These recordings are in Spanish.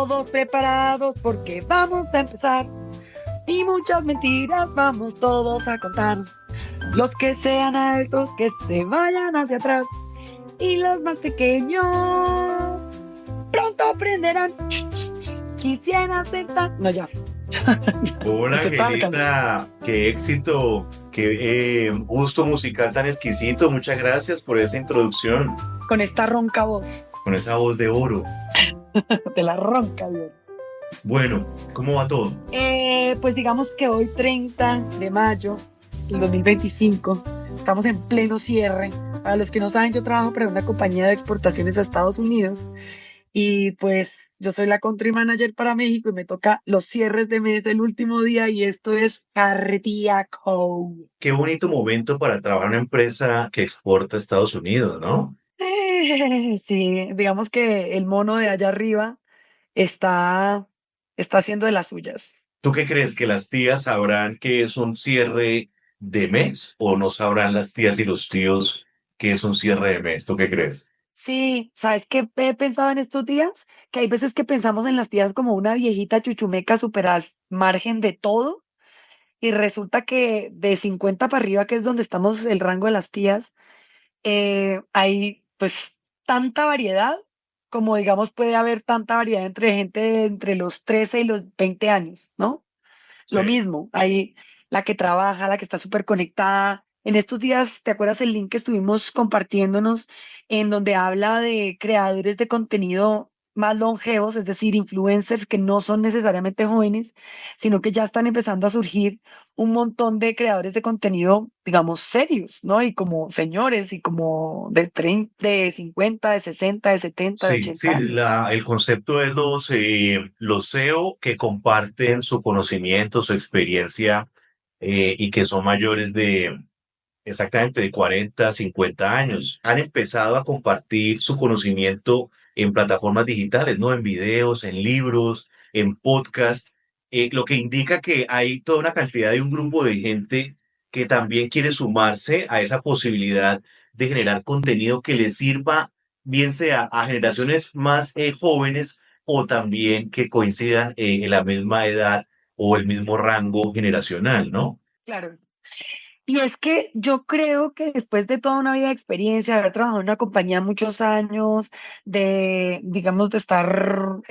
Todos preparados porque vamos a empezar. Y muchas mentiras vamos todos a contar. Los que sean altos, que se vayan hacia atrás. Y los más pequeños pronto aprenderán. Quisiera aceptar. No, ya. Hola, Se estaba cansando. Angelita, qué éxito, qué gusto musical tan exquisito. Muchas gracias por esa introducción, Con esta ronca voz. con esa voz de oro. De la ronca, Dios. Bueno, ¿cómo va todo? Pues digamos que hoy 30 de mayo del 2025 estamos en pleno cierre. Para los que no saben, yo trabajo para una compañía de exportaciones a Estados Unidos y pues yo soy la country manager para México y me toca los cierres de mes del último día y esto es cardíaco. Qué bonito momento para trabajar en una empresa que exporta a Estados Unidos, ¿no? Sí, digamos que el mono de allá arriba está, está haciendo de las suyas. ¿Tú qué crees? ¿Que las tías sabrán que es un cierre de mes o no sabrán las tías y los tíos que es un cierre de mes? ¿Tú qué crees? Sí, ¿sabes qué he pensado en estos días? Que hay veces que pensamos en las tías como una viejita chuchumeca súper al margen de todo y resulta que de 50 para arriba, que es donde estamos el rango de las tías, hay pues tanta variedad como digamos puede haber tanta variedad entre gente entre los 13 y los 20 años, ¿no? Lo Sí. mismo, hay la que trabaja, la que está súper conectada. En estos días, ¿te acuerdas el link que estuvimos compartiéndonos en donde habla de creadores de contenido más longevos, es decir, influencers que no son necesariamente jóvenes, sino que ya están empezando a surgir un montón de creadores de contenido, digamos, serios, ¿no? Y como señores y como de 30, de 50, de 60, de 70, de Sí, 80 sí, años. el concepto es los SEO que comparten su conocimiento, su experiencia y que son mayores de exactamente de 40, 50 años. Han empezado a compartir su conocimiento en plataformas digitales, ¿no? En videos, en libros, en podcast, lo que indica que hay toda una cantidad de un grupo de gente que también quiere sumarse a esa posibilidad de generar contenido que les sirva, bien sea a generaciones más jóvenes o también que coincidan en la misma edad o el mismo rango generacional, ¿no? Claro. Y es que yo creo que después de toda una vida de experiencia, de haber trabajado en una compañía muchos años, de, digamos, de estar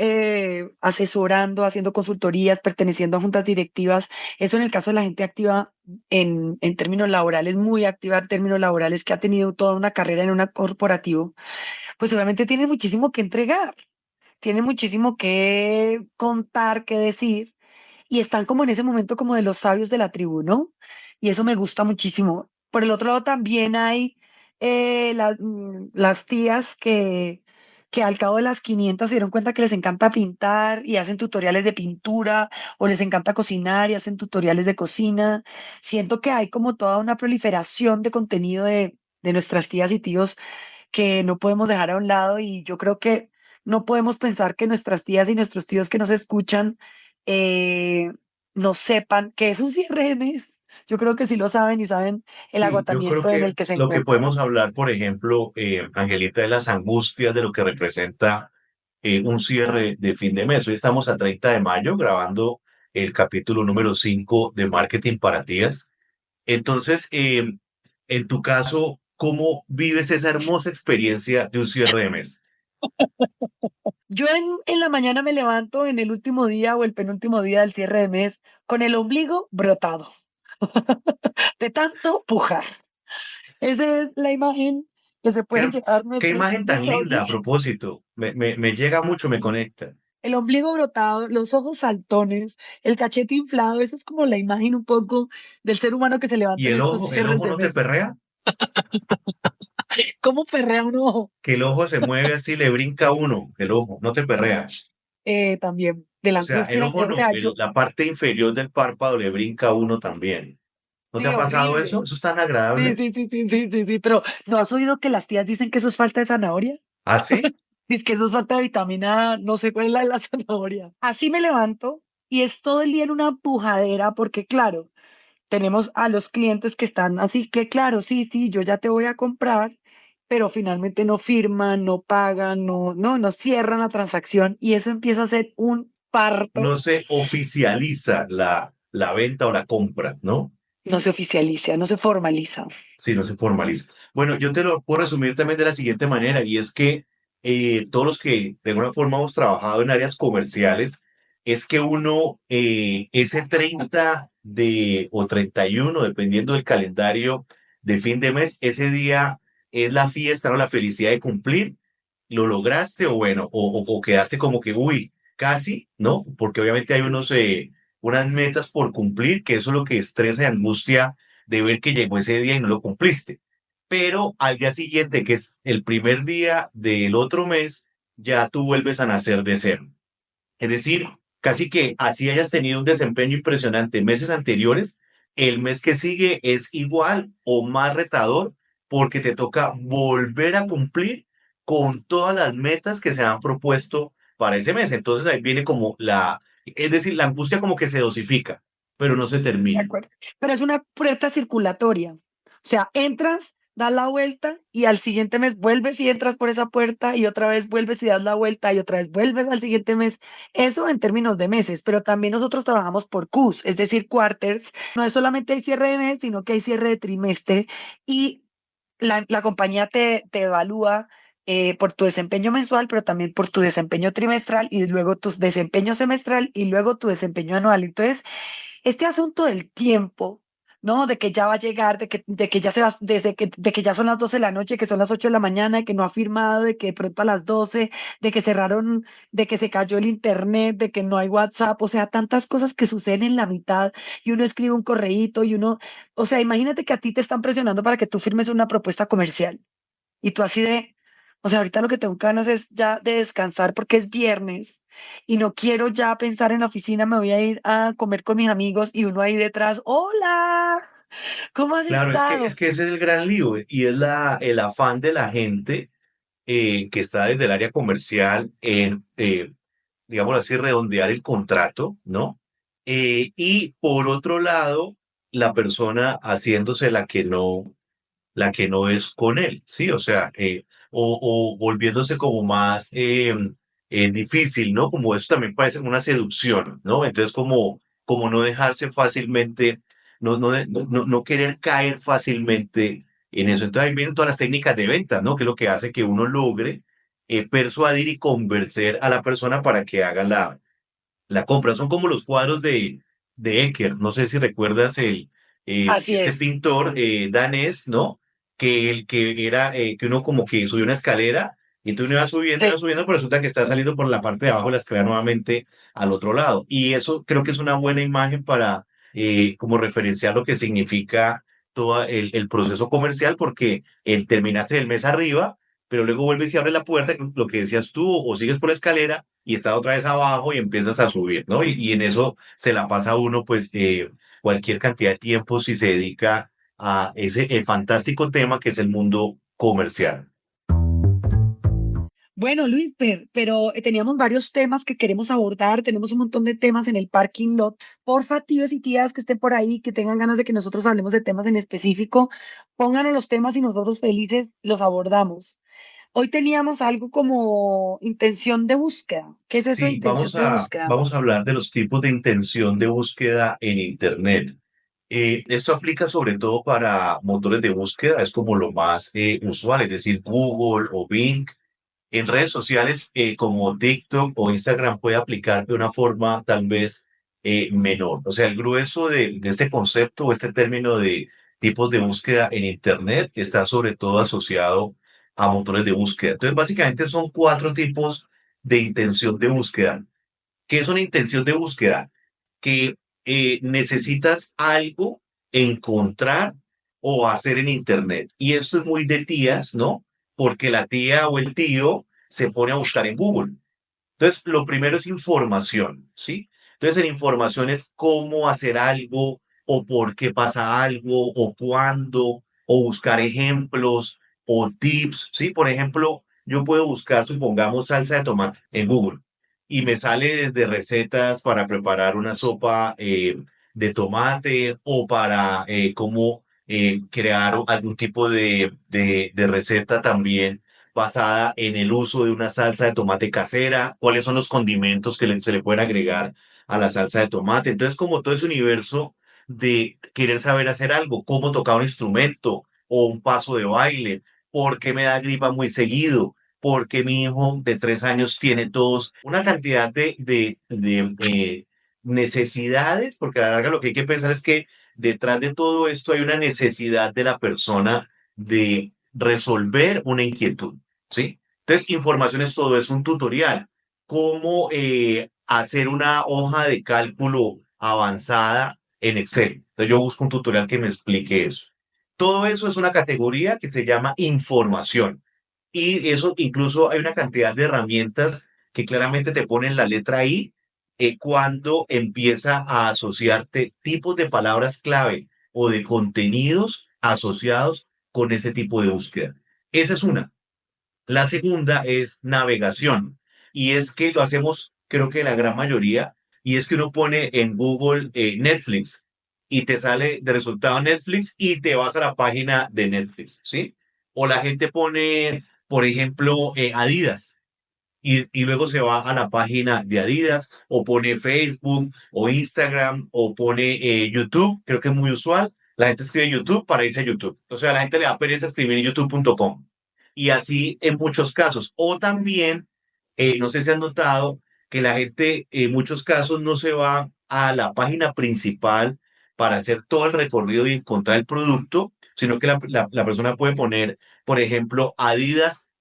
asesorando, haciendo consultorías, perteneciendo a juntas directivas, eso en el caso de la gente activa en términos laborales, muy activa en términos laborales, que ha tenido toda una carrera en un corporativo, pues obviamente tiene muchísimo que entregar, tiene muchísimo que contar, que decir y están como en ese momento como de los sabios de la tribu, ¿no? Y eso me gusta muchísimo. Por el otro lado también hay las tías que al cabo de las 500 se dieron cuenta que les encanta pintar y hacen tutoriales de pintura o les encanta cocinar y hacen tutoriales de cocina. Siento que hay como toda una proliferación de contenido de nuestras tías y tíos que no podemos dejar a un lado y yo creo que no podemos pensar que nuestras tías y nuestros tíos que nos escuchan eh, no sepan que es un cierre de mes. Yo creo que sí lo saben y saben el Sí, yo creo agotamiento en que el que se lo que encuentran. podemos hablar, por ejemplo, Angelita, de las angustias de lo que representa un cierre de fin de mes. Hoy estamos a 30 de mayo grabando el capítulo número 5 de Marketing para Tías. Entonces, en tu caso, ¿cómo vives esa hermosa experiencia de un cierre de mes? Yo en la mañana me levanto en el último día o el penúltimo día del cierre de mes con el ombligo brotado de tanto pujar. Esa es la imagen que se ¿Qué, pueden llevar qué nuestros, imagen tan nuestra linda a audiencia. propósito? Me llega mucho, me conecta. El ombligo brotado, los ojos saltones, el cachete inflado, esa es como la imagen un poco del ser humano que se levanta ¿Y en estos el cierres ojo de no te mes. perrea? ¿Cómo perrea un ojo? Que el ojo se mueve así, le brinca a uno, el ojo, no te perrea. También, de la O sea, el angustia, ojo o no, sea, yo, la parte inferior del párpado le brinca a uno también. ¿No te sí, ha pasado eso? horrible. Eso es tan Sí, agradable. sí, sí, sí, sí, sí, sí, pero ¿no has oído que las tías dicen que eso es falta de zanahoria? ¿Ah, sí? Dice que eso es falta de vitamina, A, no sé cuál es la de la zanahoria. Así me levanto y es todo el día en una pujadera porque, claro, tenemos a los clientes que están así que, claro, sí, sí, yo ya te voy a comprar pero finalmente no firman, no pagan, no cierran la transacción y eso empieza a ser un No parto. se oficializa la venta o la compra, ¿no? No se oficializa, no se formaliza. Sí, no se formaliza. Bueno, yo te lo puedo resumir también de la siguiente manera, y es que todos los que de alguna forma hemos trabajado en áreas comerciales, es que uno, ese 30 o 31 dependiendo del calendario de fin de mes, ese día es la fiesta, ¿no? La felicidad de cumplir, lo lograste o bueno, o quedaste como que, uy, casi, ¿no? Porque obviamente hay unas metas por cumplir, que eso es lo que estresa y angustia de ver que llegó ese día y no lo cumpliste. Pero al día siguiente, que es el primer día del otro mes, ya tú vuelves a nacer de cero. Es decir, casi que así hayas tenido un desempeño impresionante en meses anteriores, el mes que sigue es igual o más retador porque te toca volver a cumplir con todas las metas que se han propuesto para ese mes. Entonces ahí viene como es decir, la angustia como que se dosifica, pero no se De termina. acuerdo. Pero es una puerta circulatoria. O sea, entras, das la vuelta y al siguiente mes vuelves y entras por esa puerta y otra vez vuelves y das la vuelta y otra vez vuelves al siguiente mes. Eso en términos de meses, pero también nosotros trabajamos por Qs, es decir, quarters. No es solamente hay cierre de mes, sino que hay cierre de trimestre y la compañía te evalúa por tu desempeño mensual, pero también por tu desempeño trimestral y luego tu desempeño semestral y luego tu desempeño anual. Entonces, este asunto del tiempo, ¿no? De que ya va a llegar, de que ya se va, de que ya son las 12 de la noche, que son las 8 de la mañana, de que no ha firmado, de que de pronto a las 12, de que cerraron, de que se cayó el internet, de que no hay WhatsApp, o sea, tantas cosas que suceden en la mitad y uno escribe un correíto y uno, o sea, imagínate que a ti te están presionando para que tú firmes una propuesta comercial y tú así de, o sea, ahorita lo que tengo ganas es ya de descansar porque es viernes y no quiero ya pensar en la oficina, me voy a ir a comer con mis amigos y uno ahí detrás, hola, ¿cómo has Claro, es estado? que ese es el gran lío y es el afán de la gente que está desde el área comercial en, digámoslo así, redondear el contrato, ¿no? Y por otro lado, la persona haciéndose la que no es con él, ¿sí? O sea, o volviéndose como más difícil, ¿no? Como eso también parece una seducción, ¿no? Entonces, como no dejarse fácilmente, no querer caer fácilmente en eso. Entonces, ahí vienen todas las técnicas de venta, ¿no? Que es lo que hace que uno logre persuadir y convencer a la persona para que haga la compra. Son como los cuadros de Ecker. No sé si recuerdas Así este es. pintor danés, ¿no? Que el que era, que uno como que subió una escalera y entonces uno iba Sí. subiendo, pero resulta que está saliendo por la parte de abajo de la escalera nuevamente al otro lado. Y eso creo que es una buena imagen para como referenciar lo que significa todo el proceso comercial, porque el terminaste el mes arriba, pero luego vuelves y abres la puerta, lo que decías tú, o sigues por la escalera y estás otra vez abajo y empiezas a subir, ¿no? Y en eso se la pasa uno, pues, cualquier cantidad de tiempo si se dedica a ese fantástico tema que es el mundo comercial. Bueno, Luis, pero teníamos varios temas que queremos abordar, tenemos un montón de temas en el parking lot. Porfa, tíos y tías que estén por ahí, que tengan ganas de que nosotros hablemos de temas en específico, pónganos los temas y nosotros felices los abordamos. Hoy teníamos algo como intención de búsqueda. ¿Qué es eso de Sí, intención de búsqueda? vamos a hablar de los tipos de intención de búsqueda en Internet. Esto aplica sobre todo para motores de búsqueda, es como lo más usual, es decir, Google o Bing. En redes sociales como TikTok o Instagram puede aplicar de una forma tal vez menor. O sea, el grueso de este concepto o este término de tipos de búsqueda en Internet está sobre todo asociado a motores de búsqueda. Entonces, básicamente son cuatro tipos de intención de búsqueda. ¿Qué es una intención de búsqueda? Que necesitas algo encontrar o hacer en Internet. Y esto es muy de tías, ¿no? Porque la tía o el tío se pone a buscar en Google. Entonces, lo primero es información, ¿sí? Entonces, en información es cómo hacer algo o por qué pasa algo o cuándo o buscar ejemplos o tips, ¿sí? Por ejemplo, yo puedo buscar, supongamos, salsa de tomate en Google y me sale desde recetas para preparar una sopa de tomate o para cómo crear algún tipo de receta también basada en el uso de una salsa de tomate casera, cuáles son los condimentos que se le pueden agregar a la salsa de tomate. Entonces, como todo ese universo de querer saber hacer algo, cómo tocar un instrumento o un paso de baile, por qué me da gripa muy seguido, por qué mi hijo de 3 años tiene tos, una cantidad de necesidades, porque a la larga lo que hay que pensar es que detrás de todo esto hay una necesidad de la persona de resolver una inquietud, ¿sí? Entonces, información es todo, es un tutorial. Cómo hacer una hoja de cálculo avanzada en Excel. Entonces, yo busco un tutorial que me explique eso. Todo eso es una categoría que se llama información. Y eso incluso hay una cantidad de herramientas que claramente te ponen la letra I cuando empieza a asociarte tipos de palabras clave o de contenidos asociados con ese tipo de búsqueda. Esa es una. La segunda es navegación. Y es que lo hacemos, creo que la gran mayoría, y es que uno pone en Google Netflix y te sale de resultado Netflix y te vas a la página de Netflix, ¿sí? O la gente pone, por ejemplo, Adidas y luego se va a la página de Adidas o pone Facebook o Instagram o pone YouTube, creo que es muy usual. La gente escribe YouTube para irse a YouTube. O sea, a la gente le da pereza escribir en youtube.com. Y así en muchos casos. O también, no sé si han notado que la gente en muchos casos no se va a la página principal para hacer todo el recorrido y encontrar el producto, sino que la persona puede poner, por ejemplo, Adidas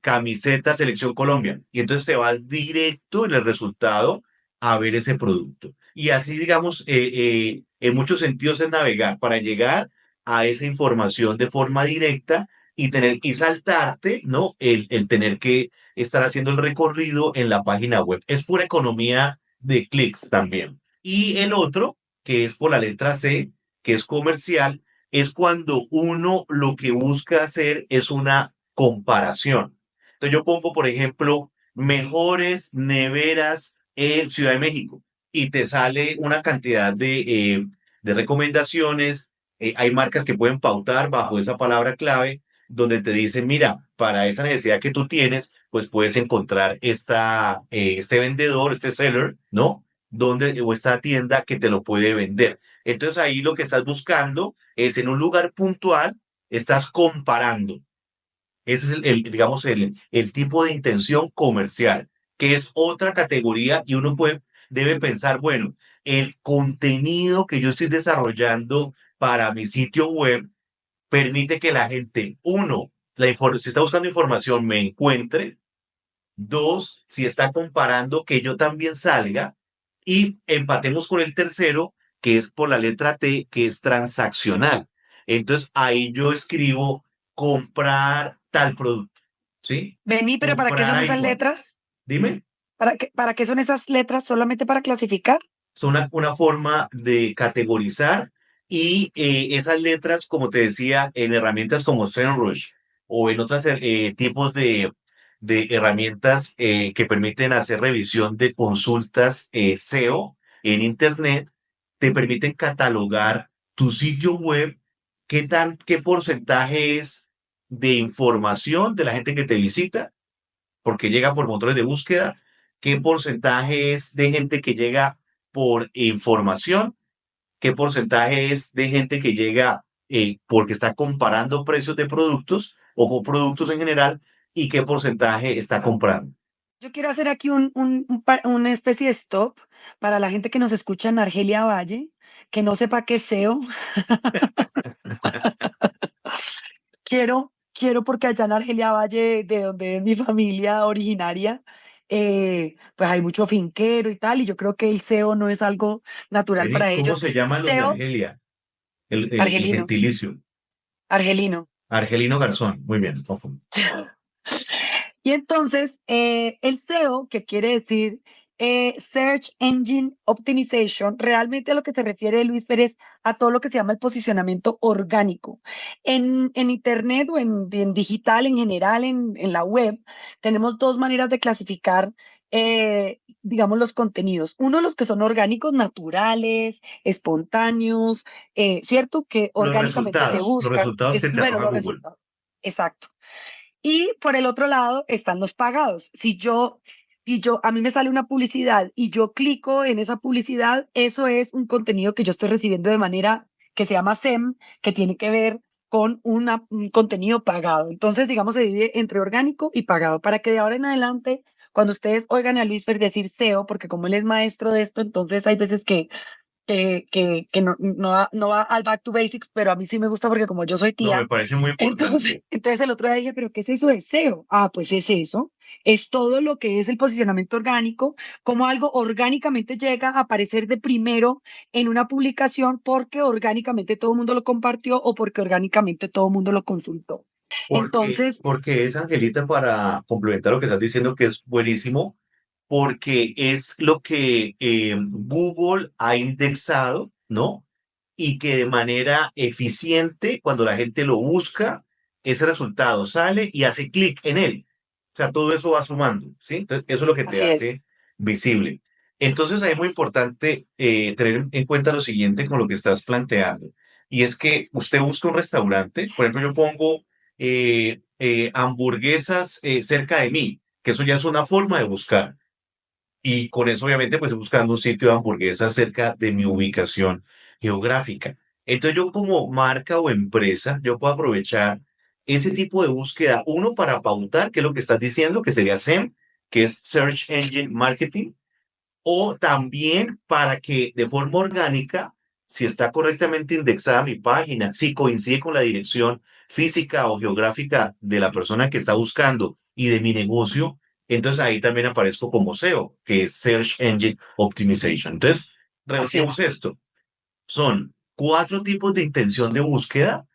camiseta Selección Colombia. Y entonces te vas directo en el resultado a ver ese producto. Y así, digamos, en muchos sentidos es navegar para llegar a esa información de forma directa y tener y saltarte, ¿no? El tener que estar haciendo el recorrido en la página web. Es pura economía de clics también. Y el otro, que es por la letra C, que es comercial, es cuando uno lo que busca hacer es una comparación. Entonces yo pongo, por ejemplo, mejores neveras en Ciudad de México y te sale una cantidad de recomendaciones. Hay marcas que pueden pautar bajo esa palabra clave donde te dicen, mira, para esa necesidad que tú tienes, pues puedes encontrar este vendedor, este seller, ¿no? Donde, o esta tienda que te lo puede vender. Entonces ahí lo que estás buscando es en un lugar puntual, estás comparando. Ese es digamos, el tipo de intención comercial, que es otra categoría y uno debe pensar, bueno, el contenido que yo estoy desarrollando para mi sitio web permite que la gente, uno, si está buscando información, me encuentre. Dos, si está comparando, que yo también salga. Y empatemos con el tercero, que es por la letra T, que es transaccional. Entonces ahí yo escribo comprar tal producto, ¿sí? Vení, pero ¿para qué Comprar son esas iPhone. letras? Dime. Para qué son esas letras? ¿Solamente para clasificar? Son una forma de categorizar y esas letras, como te decía, en herramientas como SEMrush o en otros tipos de herramientas que permiten hacer revisión de consultas SEO en Internet, te permiten catalogar tu sitio web, qué porcentaje es de información de la gente que te visita, porque llega por motores de búsqueda, qué porcentaje es de gente que llega por información, qué porcentaje es de gente que llega porque está comparando precios de productos o con productos en general y qué porcentaje está comprando. Yo quiero hacer aquí una especie de stop para la gente que nos escucha en Argelia Valle, que no sepa qué es SEO. Quiero porque allá en Argelia Valle, de donde es mi familia originaria, pues hay mucho finquero y tal, y yo creo que el SEO no es algo natural Vení, para ¿cómo ellos. se llaman los de SEO, Argelia? El argelinos, gentilicio. argelino. Argelino Garzón. Muy bien. Ojo. Y entonces, el SEO, que quiere decir Search Engine Optimization, realmente a lo que te refiere Luis Pérez, a todo lo que se llama el posicionamiento orgánico. En Internet o en digital en general, en la web, tenemos dos maneras de clasificar, digamos, los contenidos. Uno, los que son orgánicos, naturales, espontáneos, ¿cierto? Que orgánicamente se Los buscan, resultados que te bueno, arroja los Google. resultados. Exacto. Y por el otro lado están los pagados. Si yo, a mí me sale una publicidad y yo clico en esa publicidad, eso es un contenido que yo estoy recibiendo de manera que se llama SEM, que tiene que ver con un contenido pagado. Entonces, digamos, se divide entre orgánico y pagado, para que de ahora en adelante, cuando ustedes oigan a Luis Fer decir SEO, porque como él es maestro de esto, entonces hay veces que no va al back to basics, pero a mí sí me gusta porque como yo soy No, me tía, parece muy entonces, importante. entonces el otro día dije, ¿pero qué es eso de SEO? Ah, pues es eso, es todo lo que es el posicionamiento orgánico, como algo orgánicamente llega a aparecer de primero en una publicación porque orgánicamente todo el mundo lo compartió o porque orgánicamente todo el mundo lo consultó. Entonces, Porque es, Angelita, para complementar lo que estás diciendo, que es buenísimo, porque es lo que Google ha indexado, ¿no? Y que de manera eficiente, cuando la gente lo busca, ese resultado sale y hace clic en él. O sea, todo eso va sumando, ¿sí? Entonces, eso es lo que te así hace es, visible. Entonces, ahí es muy importante tener en cuenta lo siguiente con lo que estás planteando. Y es que usted busca un restaurante, por ejemplo, yo pongo hamburguesas cerca de mí, que eso ya es una forma de buscar. Y con eso, obviamente, pues buscando un sitio de hamburguesas cerca de mi ubicación geográfica. Entonces, yo como marca o empresa, yo puedo aprovechar ese tipo de búsqueda, uno para pautar, que es lo que estás diciendo, que sería SEM, que es Search Engine Marketing, o también para que de forma orgánica, si está correctamente indexada mi página, si coincide con la dirección física o geográfica de la persona que está buscando y de mi negocio, entonces ahí también aparezco como SEO, que es Search Engine Optimization. Entonces, así reunimos es. esto. Son cuatro tipos de intención de búsqueda.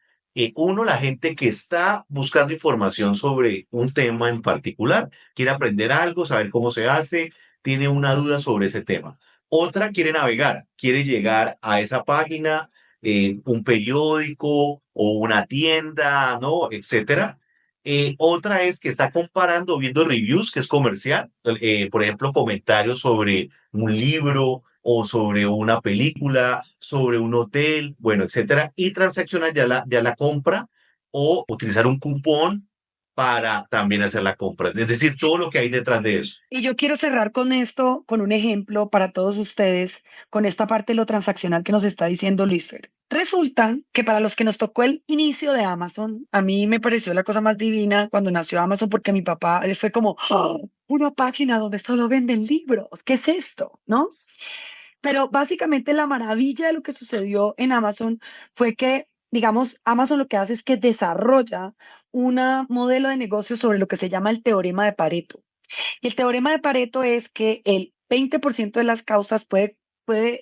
Uno, la gente que está buscando información sobre un tema en particular, quiere aprender algo, saber cómo se hace, tiene una duda sobre ese tema. Otra quiere navegar, quiere llegar a esa página, un periódico o una tienda, ¿no? Etcétera. Otra es que está comparando, viendo reviews, que es comercial, por ejemplo, comentarios sobre un libro o sobre una película, sobre un hotel, bueno, etcétera, y transaccionar ya la compra o utilizar un cupón para también hacer la compra. Es decir, todo lo que hay detrás de eso. Y yo quiero cerrar con esto, con un ejemplo para todos ustedes, con esta parte de lo transaccional que nos está diciendo Luis Fer. Resulta que para los que nos tocó el inicio de Amazon, a mí me pareció la cosa más divina cuando nació Amazon, porque mi papá él fue como, "Ah, una página donde solo venden libros, ¿qué es esto?" ¿No? Pero básicamente la maravilla de lo que sucedió en Amazon fue que, digamos, Amazon lo que hace es que desarrolla un modelo de negocio sobre lo que se llama el teorema de Pareto. Y el teorema de Pareto es que el 20% de las causas puede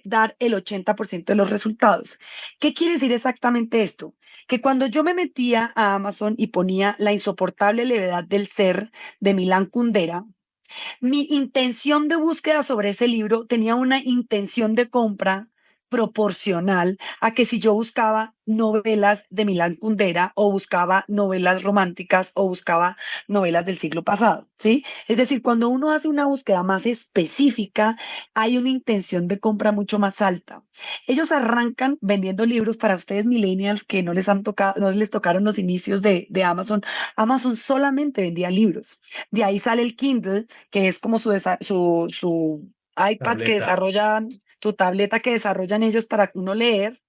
dar el 80% de los resultados. ¿Qué quiere decir exactamente esto? Que cuando yo me metía a Amazon y ponía La insoportable levedad del ser de Milán Kundera, mi intención de búsqueda sobre ese libro tenía una intención de compra proporcional a que si yo buscaba novelas de Milán Kundera o buscaba novelas románticas o buscaba novelas del siglo pasado, ¿sí? Es decir, cuando uno hace una búsqueda más específica, hay una intención de compra mucho más alta. Ellos arrancan vendiendo libros para ustedes millennials que no les han tocado, no les tocaron los inicios de Amazon. Amazon solamente vendía libros. De ahí sale el Kindle, que es como su iPad que Tableta. desarrollan, tu tableta que desarrollan ellos para uno leer,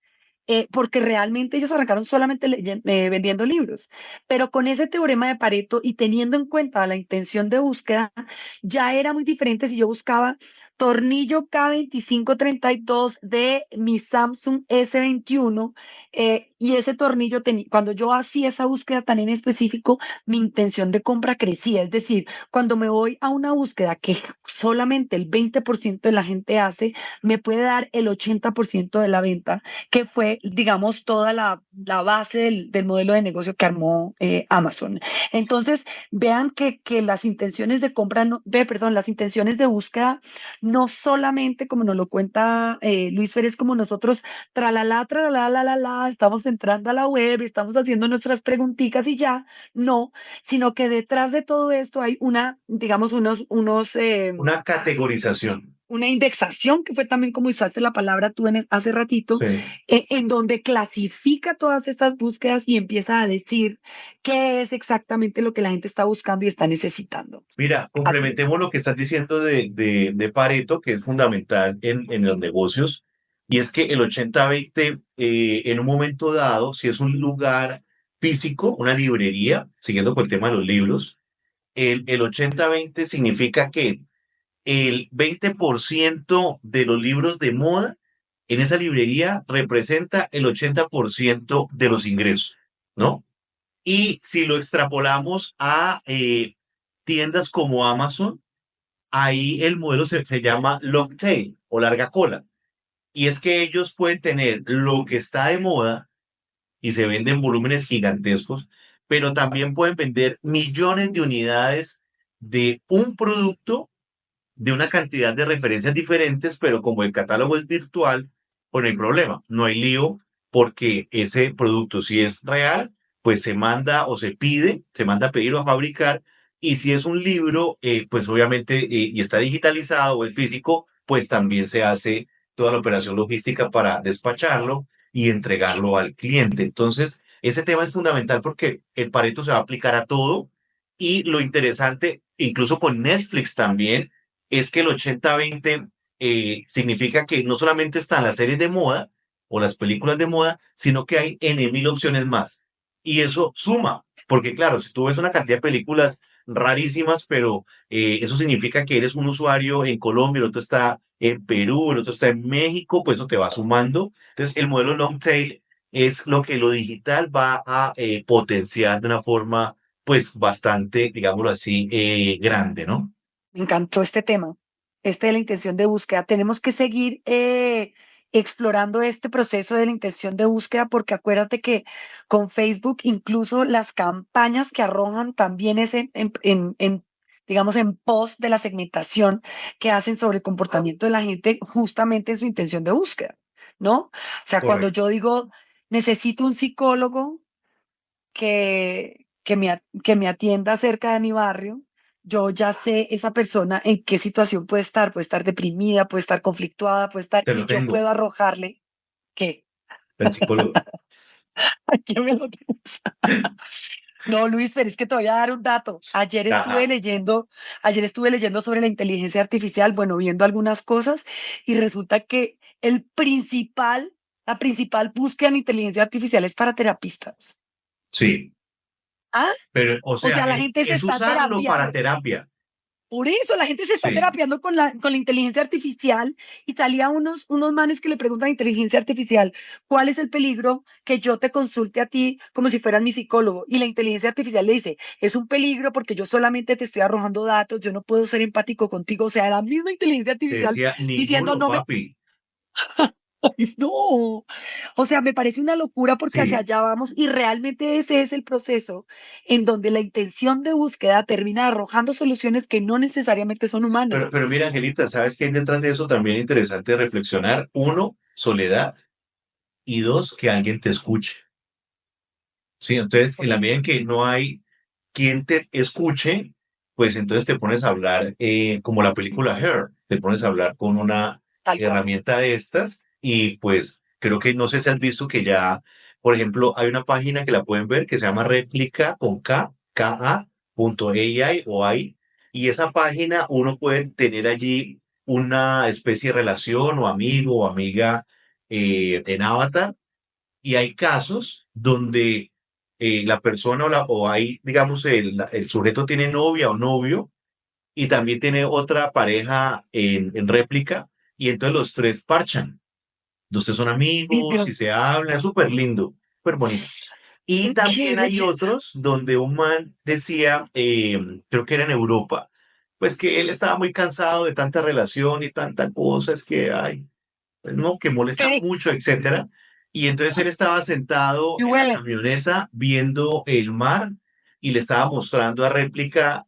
porque realmente ellos arrancaron solamente vendiendo libros. Pero con ese teorema de Pareto y teniendo en cuenta la intención de búsqueda, ya era muy diferente si yo buscaba tornillo K2532 de mi Samsung S21. Y ese tornillo, cuando yo hacía esa búsqueda tan en específico, mi intención de compra crecía. Es decir, cuando me voy a una búsqueda que solamente el 20% de la gente hace, me puede dar el 80% de la venta, que fue, digamos, toda la base del modelo de negocio que armó Amazon. Entonces, vean que las intenciones de compra, perdón, las intenciones de búsqueda, no solamente como nos lo cuenta Luis Férez, como nosotros, tralala, la, estamos entrando a la web, estamos haciendo nuestras preguntitas y ya, no, sino que detrás de todo esto hay digamos, Una categorización. una indexación, que fue también como usaste la palabra tú hace ratito, Sí. en donde clasifica todas estas búsquedas y empieza a decir qué es exactamente lo que la gente está buscando y está necesitando. Mira, Así es. complementemos lo que estás diciendo de Pareto, que es fundamental en los negocios, y es que el 80-20, en un momento dado, si es un lugar físico, una librería, siguiendo con el tema de los libros, el 80-20 significa que el 20% de los libros de moda en esa librería representa el 80% de los ingresos, ¿no? Y si lo extrapolamos a tiendas como Amazon, ahí el modelo se llama long tail o larga cola. Y es que ellos pueden tener lo que está de moda y se venden volúmenes gigantescos, pero también pueden vender millones de unidades de un producto de una cantidad de referencias diferentes, pero como el catálogo es virtual, pues no hay problema, no hay lío, porque ese producto, si es real, pues se manda o se pide, se manda a pedir o a fabricar, y si es un libro, pues obviamente, y está digitalizado o es físico, pues también se hace toda la operación logística para despacharlo y entregarlo al cliente. Entonces, ese tema es fundamental porque el Pareto se va a aplicar a todo, y lo interesante, incluso con Netflix también, es que el 80-20 significa que no solamente están las series de moda o las películas de moda, sino que hay N mil opciones más. Y eso suma, porque claro, si tú ves una cantidad de películas rarísimas, pero eso significa que eres un usuario en Colombia, el otro está en Perú, el otro está en México, pues eso te va sumando. Entonces, el modelo long tail es lo que lo digital va a potenciar de una forma, pues, bastante, digámoslo así, grande, ¿no? Me encantó este tema, este de la intención de búsqueda. Tenemos que seguir explorando este proceso de la intención de búsqueda, porque acuérdate que con Facebook incluso las campañas que arrojan también es digamos, en pos de la segmentación que hacen sobre el comportamiento de la gente justamente en su intención de búsqueda, ¿no? O sea, cuando Correcto. yo digo, necesito un psicólogo que me atienda cerca de mi barrio, yo ya sé esa persona en qué situación puede estar deprimida, puede estar conflictuada, puede estar, Te lo y yo tengo, puedo arrojarle que el psicólogo. aquí me lo tienes. No, Luis, pero es que te voy a dar un dato. Ajá. Ayer estuve leyendo sobre la inteligencia artificial, bueno, viendo algunas cosas, y resulta que la principal búsqueda en inteligencia artificial es para terapistas. Sí, ¿Ah? pero, o O sea, sea, la gente se es está usarlo para terapiando. terapia. Por eso la gente se está Sí, terapiando con la inteligencia artificial, y salía unos manes que le preguntan a inteligencia artificial, ¿cuál es el peligro que yo te consulte a ti como si fueras mi psicólogo? Y la inteligencia artificial le dice, es un peligro porque yo solamente te estoy arrojando datos, yo no puedo ser empático contigo. O sea, la misma inteligencia te artificial decía diciendo, ninguno, no me, papi. Ay, no. O sea, me parece una locura porque hacia Sí, allá vamos y realmente ese es el proceso en donde la intención de búsqueda termina arrojando soluciones que no necesariamente son humanas. pero mira, Angelita, ¿sabes qué hay detrás de eso? También interesante reflexionar. Uno, soledad, y dos, que alguien te escuche. Sí, entonces, en la medida en que no hay quien te escuche, pues entonces te pones a hablar, como la película Her, te pones a hablar con una Tal cual. herramienta de estas, y pues creo que no sé si has visto que ya, por ejemplo, hay una página que la pueden ver que se llama réplica con K.ai o AI, y esa página uno puede tener allí una especie de relación o amigo o amiga en avatar, y hay casos donde la persona o hay, digamos, el sujeto tiene novia o novio, y también tiene otra pareja en réplica, y entonces los tres parchan. Los tres son Y amigos y Dios, se hablan, es súper lindo, súper bonito. Y qué también hay belleza. otros donde un man decía, creo que era en Europa, pues que él estaba muy cansado de tanta relación y tanta cosa, es que, ay, pues no, que molesta Sí, mucho, etcétera. Y entonces él estaba sentado y en la huele. camioneta viendo el mar y le estaba mostrando a réplica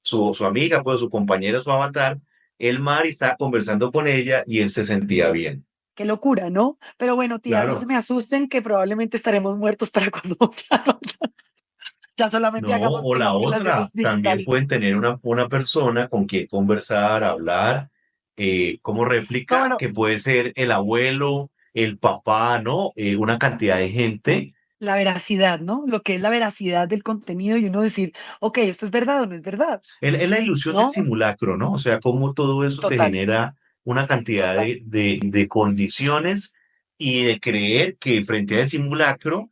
su amiga, pues su compañera, su avatar, el mar y estaba conversando con ella y él se sentía bien. Qué locura, ¿no? Pero bueno, tía, no se Claro. me asusten que probablemente estaremos muertos para cuando ya solamente No, hagamos, o la tengamos relaciones otra, también digitales. pueden tener una persona con quien conversar, hablar, como No, réplica, bueno, que puede ser el abuelo, el papá, ¿no? Una cantidad de gente. la veracidad, ¿no? Lo que es la veracidad del contenido y uno decir, ok, esto es verdad o no es verdad, Es la ilusión del ¿no? simulacro, ¿no? O sea, cómo todo eso te Total, genera una cantidad total. de condiciones y de creer que frente a ese simulacro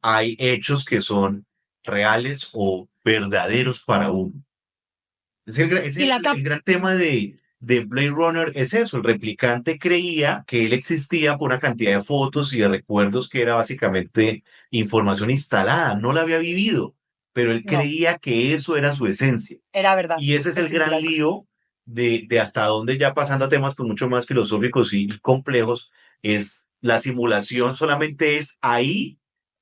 hay hechos que son reales o verdaderos para uno. Es Y la el tapa, gran tema de Blade Runner es eso, el replicante creía que él existía por una cantidad de fotos y de recuerdos que era básicamente información instalada, no la había vivido, pero él no, creía que eso era su esencia. era verdad, Y ese es el el gran simulacro. lío de hasta dónde ya pasando a temas pues mucho más filosóficos y complejos, es la simulación solamente es ahí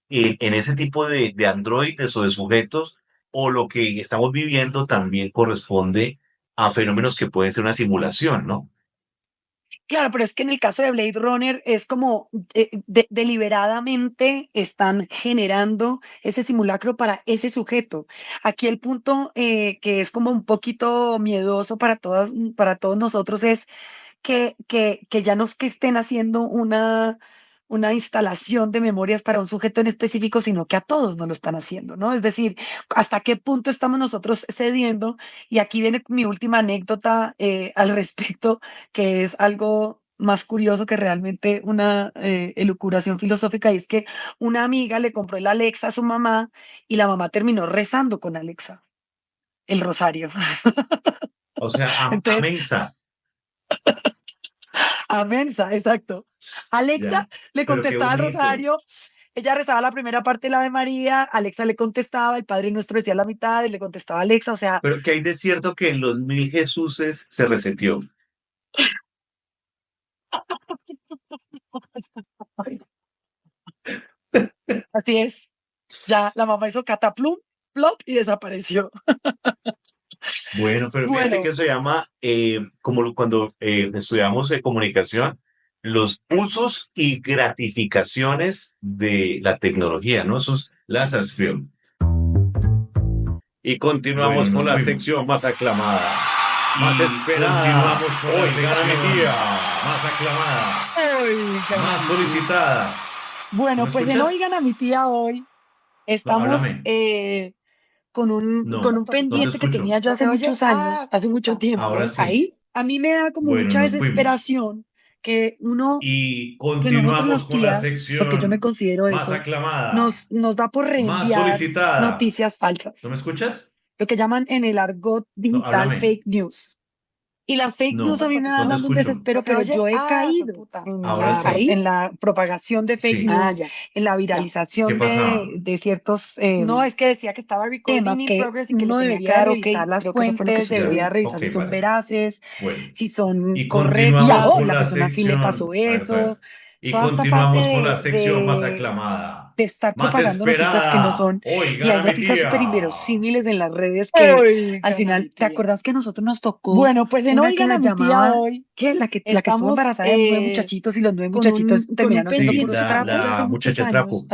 en ese tipo de androides o de sujetos, o lo que estamos viviendo también corresponde a fenómenos que pueden ser una simulación, ¿no? Claro, pero es que en el caso de Blade Runner es como deliberadamente están generando ese simulacro para ese sujeto. Aquí el punto que es como un poquito miedoso para todas, para todos nosotros es que ya no es que estén haciendo una instalación de memorias para un sujeto en específico, sino que a todos nos lo están haciendo, ¿no? Es decir, hasta qué punto estamos nosotros cediendo. Y aquí viene mi última anécdota al respecto, que es algo más curioso que realmente una elucubración filosófica, y es que una amiga le compró el Alexa a su mamá y la mamá terminó rezando con Alexa, el rosario. O sea, a Entonces, mensa, a Mensa, exacto. Alexa ya. le Pero qué contestaba el bonito. rosario, ella rezaba la primera parte de la Ave María, Alexa le contestaba, el Padre Nuestro decía la mitad y le contestaba a Alexa, o sea, Pero que hay de cierto que en los mil Jesuses se reseteó. así es. Ya la mamá hizo cataplum, plop y desapareció. Bueno, pero fíjate que Bueno, eso se llama, como cuando estudiamos comunicación, los usos y gratificaciones de la tecnología, ¿no? Eso es Lassersfilm. Y Bueno, continuamos con nos la fuimos. sección más aclamada, más Y esperada. continuamos con la Hoy gana mi sección tía. más aclamada, oigan a Más mi tía. solicitada. ¿No Bueno, me pues en escuchas? Oigan a mi tía hoy No, estamos háblame. con No, un no te pendiente que escucho. tenía yo hace muchos años, hace mucho Ahora tiempo. sí. Ahí a mí me da como bueno, mucha nos fuimos. desesperación que uno, Y que nosotros continuamos los con la tías, porque yo me sección considero más eso, aclamada, nos da por más reenviar solicitada. noticias falsas, ¿No me escuchas? lo que llaman en el argot No, digital háblame. fake news. Y las fake news a No, mí me no dan te dando un escucho. desespero, pero yo he caído Ahora sí. en la propagación de fake Sí. news, en la ¿Qué viralización pasaba? de ciertos temas que uno debería de revisar las fuentes, Ya. debería de revisar Ok, si son vale. veraces, Bueno. si son Y continuamos correctas, si con la la persona sí le sección. pasó A ver, otra eso, vez. Y toda esta parte continuamos con la sección más aclamada, de estar más propagando noticias que no esperada. son, Hoy y hay gana mi noticias súper tía. inverosímiles en las redes que al final, ¿te acordás que a nosotros nos tocó una que la llamaba, que la que estuvo embarazada de 9 muchachitos y los 9 muchachitos terminaron siendo Sí, puros trapos? la muchacha trapo.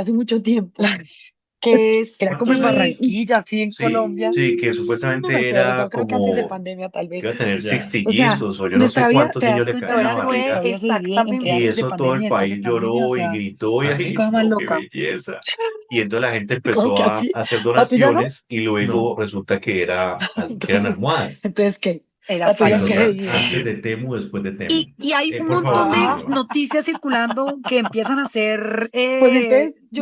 Era como en ¿Cuántos años? Barranquilla, así en Sí, Colombia. sí, que No me supuestamente acuerdo, era creo que antes de como pandemia tal que iba a vez. tener Ya. O sea, sextillizos o yo no sé nuestra vida, cuántos te das niños le cuenta caen en la ahora que nuestra barriga. vida se divide entre Y antes de eso todo el pandemia y después de país pandemia, o lloró y sea, gritó y ¿Ah, qué ay, sí? cosa más no, qué loca. belleza. Y entonces la gente ¿Cómo empezó que a así? hacer ¿La tuya no? donaciones y luego No. resulta que que eran Entonces, almohadas. entonces ¿qué? Era ¿La tuya Eso qué? es falso. antes de Temu, después de Temu. Y hay un Por favor, montón de continúa. noticias circulando que empiezan a ser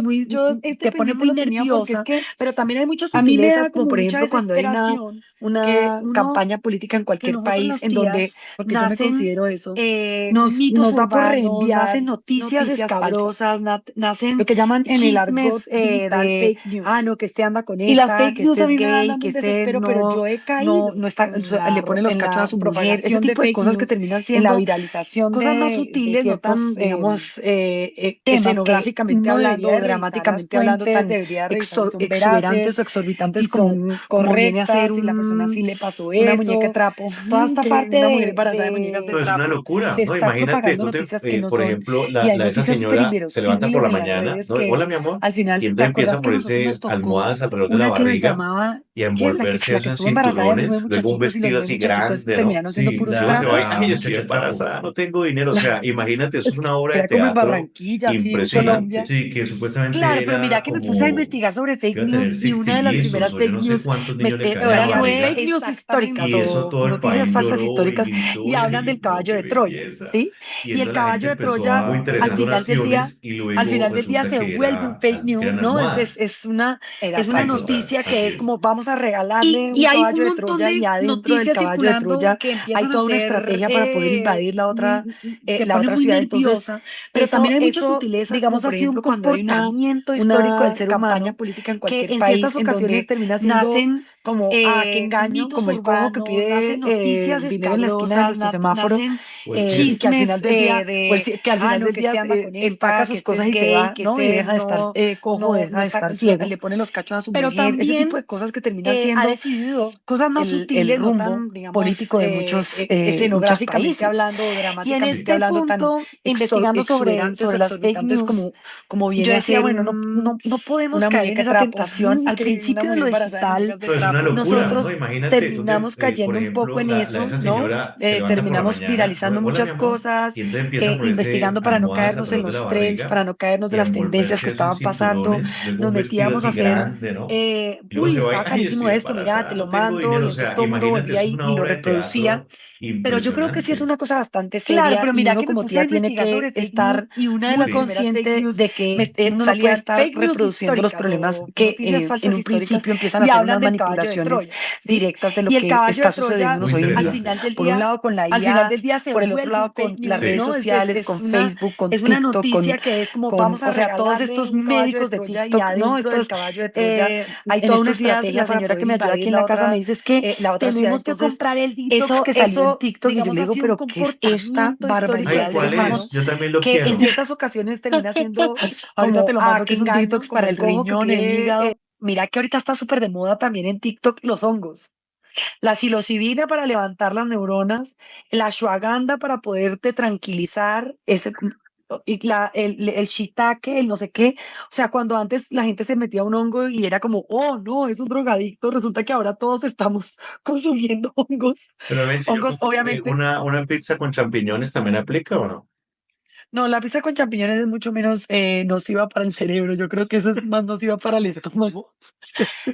muy, este te pone pendiente muy lo tenía porque es nerviosa, que pero también hay muchas a mí me sutilezas, da como como por mucha ejemplo cuando hay desesperación que una uno campaña política en de cualquier nosotros país los en donde tías, porque yo me nacen considero eso, mitos nos da por urbanos, nacen reenviar noticias noticias falsas, escabrosas, nacen lo que llaman en el argot chismes digital de, fake news. no, que este anda con Y las esta, fake que news este a es mí me van gay, dando que un este desespero, pero yo he no caído está, le pone los en cachos a la su mujer, ese propagación de tipo de fake cosas que news, terminan en la siendo viralización cosas más de sutiles, no tan, ciertos digamos, temas que escenográficamente uno hablando debería o de revisar las dramáticamente hablando, fuentes, tan debería de revisar si son exuberantes veraces, o si exorbitantes son como viene a ser correctas, si la persona sí le pasó una muñeca de eso. trapo, Toda esta que parte una mujer embarazada de muñecas de No, es una trapo. locura, de ¿no? estar Imagínate, propagando noticias que no por son, ejemplo, y hay esa noticias súper señora se levanta por inverosímiles la en las mañana, redes ¿no? que Hola, mi amor, al final, y ¿te entonces empieza a acordás que a nosotros ponerse nos tocó almohadas alrededor de la una que les barriga llamaba, y a que envolverse la eso que en estuvo embarazada de nueve cinturones, luego un muchachitos y los vestido nueve así muchachitos grande, ¿no? terminaron siendo Sí, puros Y luego se va y, trapos? la ay, estoy muchacha trapo. embarazada, no tengo dinero. O sea, imagínate, eso es una obra de Era como en teatro Barranquilla, así en Colombia. impresionante. Sí, que supuestamente Claro, pero mira era que me puse a como investigar sobre que fake iba a tener news y una de las sextillizos primeras o yo fake no sé news, cuántos niños le Eso caen a la era fake barriga. news históricas Y exactamente. eso o todo el noticias país falsas lloró y históricas y gritó y hablan del no, qué caballo de Troya, belleza. ¿sí? Y Y el entonces la gente caballo de empezó Troya a Muy al hacer interesante. final del día, donaciones y al luego final del día resulta se que vuelve un fake que news, eran ¿no? almohadas. Era Es una Sí, falso. total, noticia que así es es. como vamos a regalarle Y un hay caballo un de montón Troya y de adentro del noticias caballo de circulando Troya que hay empiezan a toda una ser, estrategia para poder invadir te la pone otra muy ciudad. Entonces, nerviosa, pero también hay muchas sutilezas, como digamos, ha por sido un ejemplo cuando hay comportamiento histórico del una ser campaña humano política en que cualquier en ciertas país en ocasiones donde termina siendo nacen como, qué engaño, mitos como el cojo que urbanos, pide nacen noticias dinero en la esquina de escabrosas, nuestro semáforo, nacen O el y que circo. al final chismes del día, de, que al final no, del que día este anda con empaca esta, que sus este cosas es y se gay, va, que ¿no? Y este deja de estar cojo, deja no de está, estar ciego. le pone los cachos a su Pero mujer, ese tipo también de cosas que terminan ha siendo decidido cosas más el sutiles, no rumbo tan, digamos, político de muchos escenográficamente países. hablando o Y en dramáticamente este hablando, tan punto, investigando exuberantes o sobre las fake exorbitantes news, como yo viene a decía, ser bueno, no podemos una caer en muñeca de esa trapo, tentación. Al que una principio de mujer lo embarazada de digital, muñecas de Pero es una trapo. locura, ¿no? nosotros Imagínate, terminamos por cayendo un poco ejemplo, en eso, esa ¿no? señora se levanta por la Terminamos mañana, viralizando hola mi muchas amor, cosas, y entonces empieza a ponerse investigando para no almohadas caernos en alrededor de la los trends, barriga para no caernos de y a las tendencias envolverse que eso en estaban pasando. cinturones, luego Nos un vestido metíamos a así hacer, grande, ¿no? Y luego uy, se va y, estaba ay, carísimo estoy esto, mira, embarazada, te lo no tengo mando, dinero. y O entonces sea, todo el mundo imagínate, volvía eso es una y lo obra de reproducía. teatro Pero yo creo que sí es impresionante. una cosa bastante Claro, seria pero y mira uno que me como puse a tía tiene investigar que sobre fake estar news y una de muy las primeras fake consciente news de que uno no puede salían estar fake news reproduciendo los históricas problemas o que noticias en falsas un históricas principio empiezan a y ser hablan unas del caballo de manipulaciones Troya, ¿sí? directas de Y lo el que caballo está de Troya sucediéndonos Muy hoy en al día. final interesante. del Por un día, lado con la al final IA, del día se por el otro vuelve un lado fake con las news, Sí. redes ¿no? sociales, con Facebook, con Es una TikTok, noticia que es como vamos a o sea, todos regalarle estos un caballo de médicos de Troya y TikTok, ¿no? adentro del caballo de Troya hay En toda una estos días la estrategia para señora poder que me ayuda aquí invadir en la casa me dice es que la otra ciudad. tenemos que Entonces, comprar el detox que salió en TikTok y yo digamos, le ha digo, sido un pero ¿qué es esta comportamiento histórico Ay, barbaridad del del ser ¿cuál ser humano es? humano? Yo también lo que en quiero. ciertas ocasiones termina siendo Ahorita te como, lo mando, que qué es un engaño, detox como para el el cojo que riñón, el pide, hígado. Mira que ahorita está súper de moda también en TikTok los hongos. La psilocibina para levantar las neuronas, la ashwagandha para poderte tranquilizar, el shiitake, el no sé qué. O sea, cuando antes la gente se metía un hongo y era como, oh, no, es un drogadicto, resulta que ahora todos estamos consumiendo hongos. Pero ven, si yo Hongos, como obviamente. una pizza con champiñones, ¿también aplica o no? No, la pizza con champiñones es mucho menos nociva para el cerebro. Yo creo que eso es más nociva para el estómago.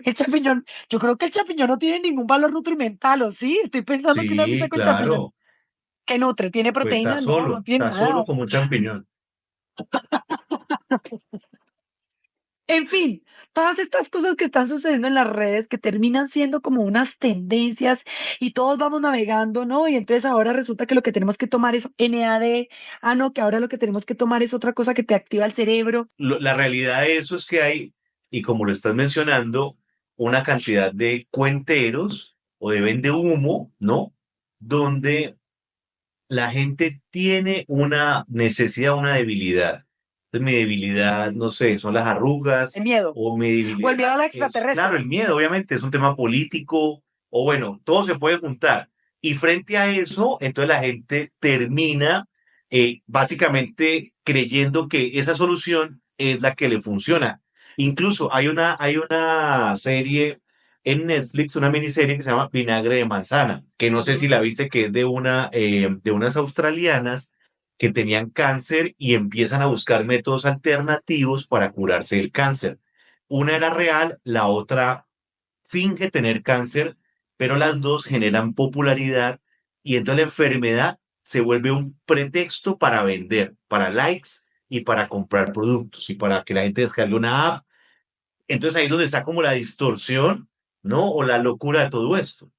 El champiñón, yo creo que el champiñón no tiene ningún valor nutrimental, ¿o sí? Estoy pensando que una pizza Sí, con champiñón, claro. ¿qué nutre? ¿Tiene Pues proteína? No, no tiene está solo nada. como un champiñón. En fin, todas estas cosas que están sucediendo en las redes que terminan siendo como unas tendencias y todos vamos navegando, ¿no? Y entonces ahora resulta que lo que tenemos que tomar es NAD. Ah, no, que ahora lo que tenemos que tomar es otra cosa que te activa el cerebro. La realidad de eso es que hay, y como lo estás mencionando, una cantidad de cuenteros o de vende humo, ¿no? Donde la gente tiene una necesidad, una debilidad. Entonces, mi debilidad, no sé, son las arrugas, El miedo. o mi O el debilidad miedo a los es, claro, el extraterrestres. miedo, obviamente, es un tema político, o bueno, todo se puede juntar. Y frente a eso, entonces la gente termina básicamente creyendo que esa solución es la que le funciona. Incluso hay una serie en Netflix, una miniserie que se llama Vinagre de Manzana, que no sé si Ujú. la viste, que es de unas australianas que tenían cáncer y empiezan a buscar métodos alternativos para curarse del cáncer. Una era real, la otra finge tener cáncer, pero las dos generan popularidad y entonces la enfermedad se vuelve un pretexto para vender, para likes y para comprar productos y para que la gente descargue una app. Entonces ahí es donde está como la distorsión, ¿no? O la locura de todo esto.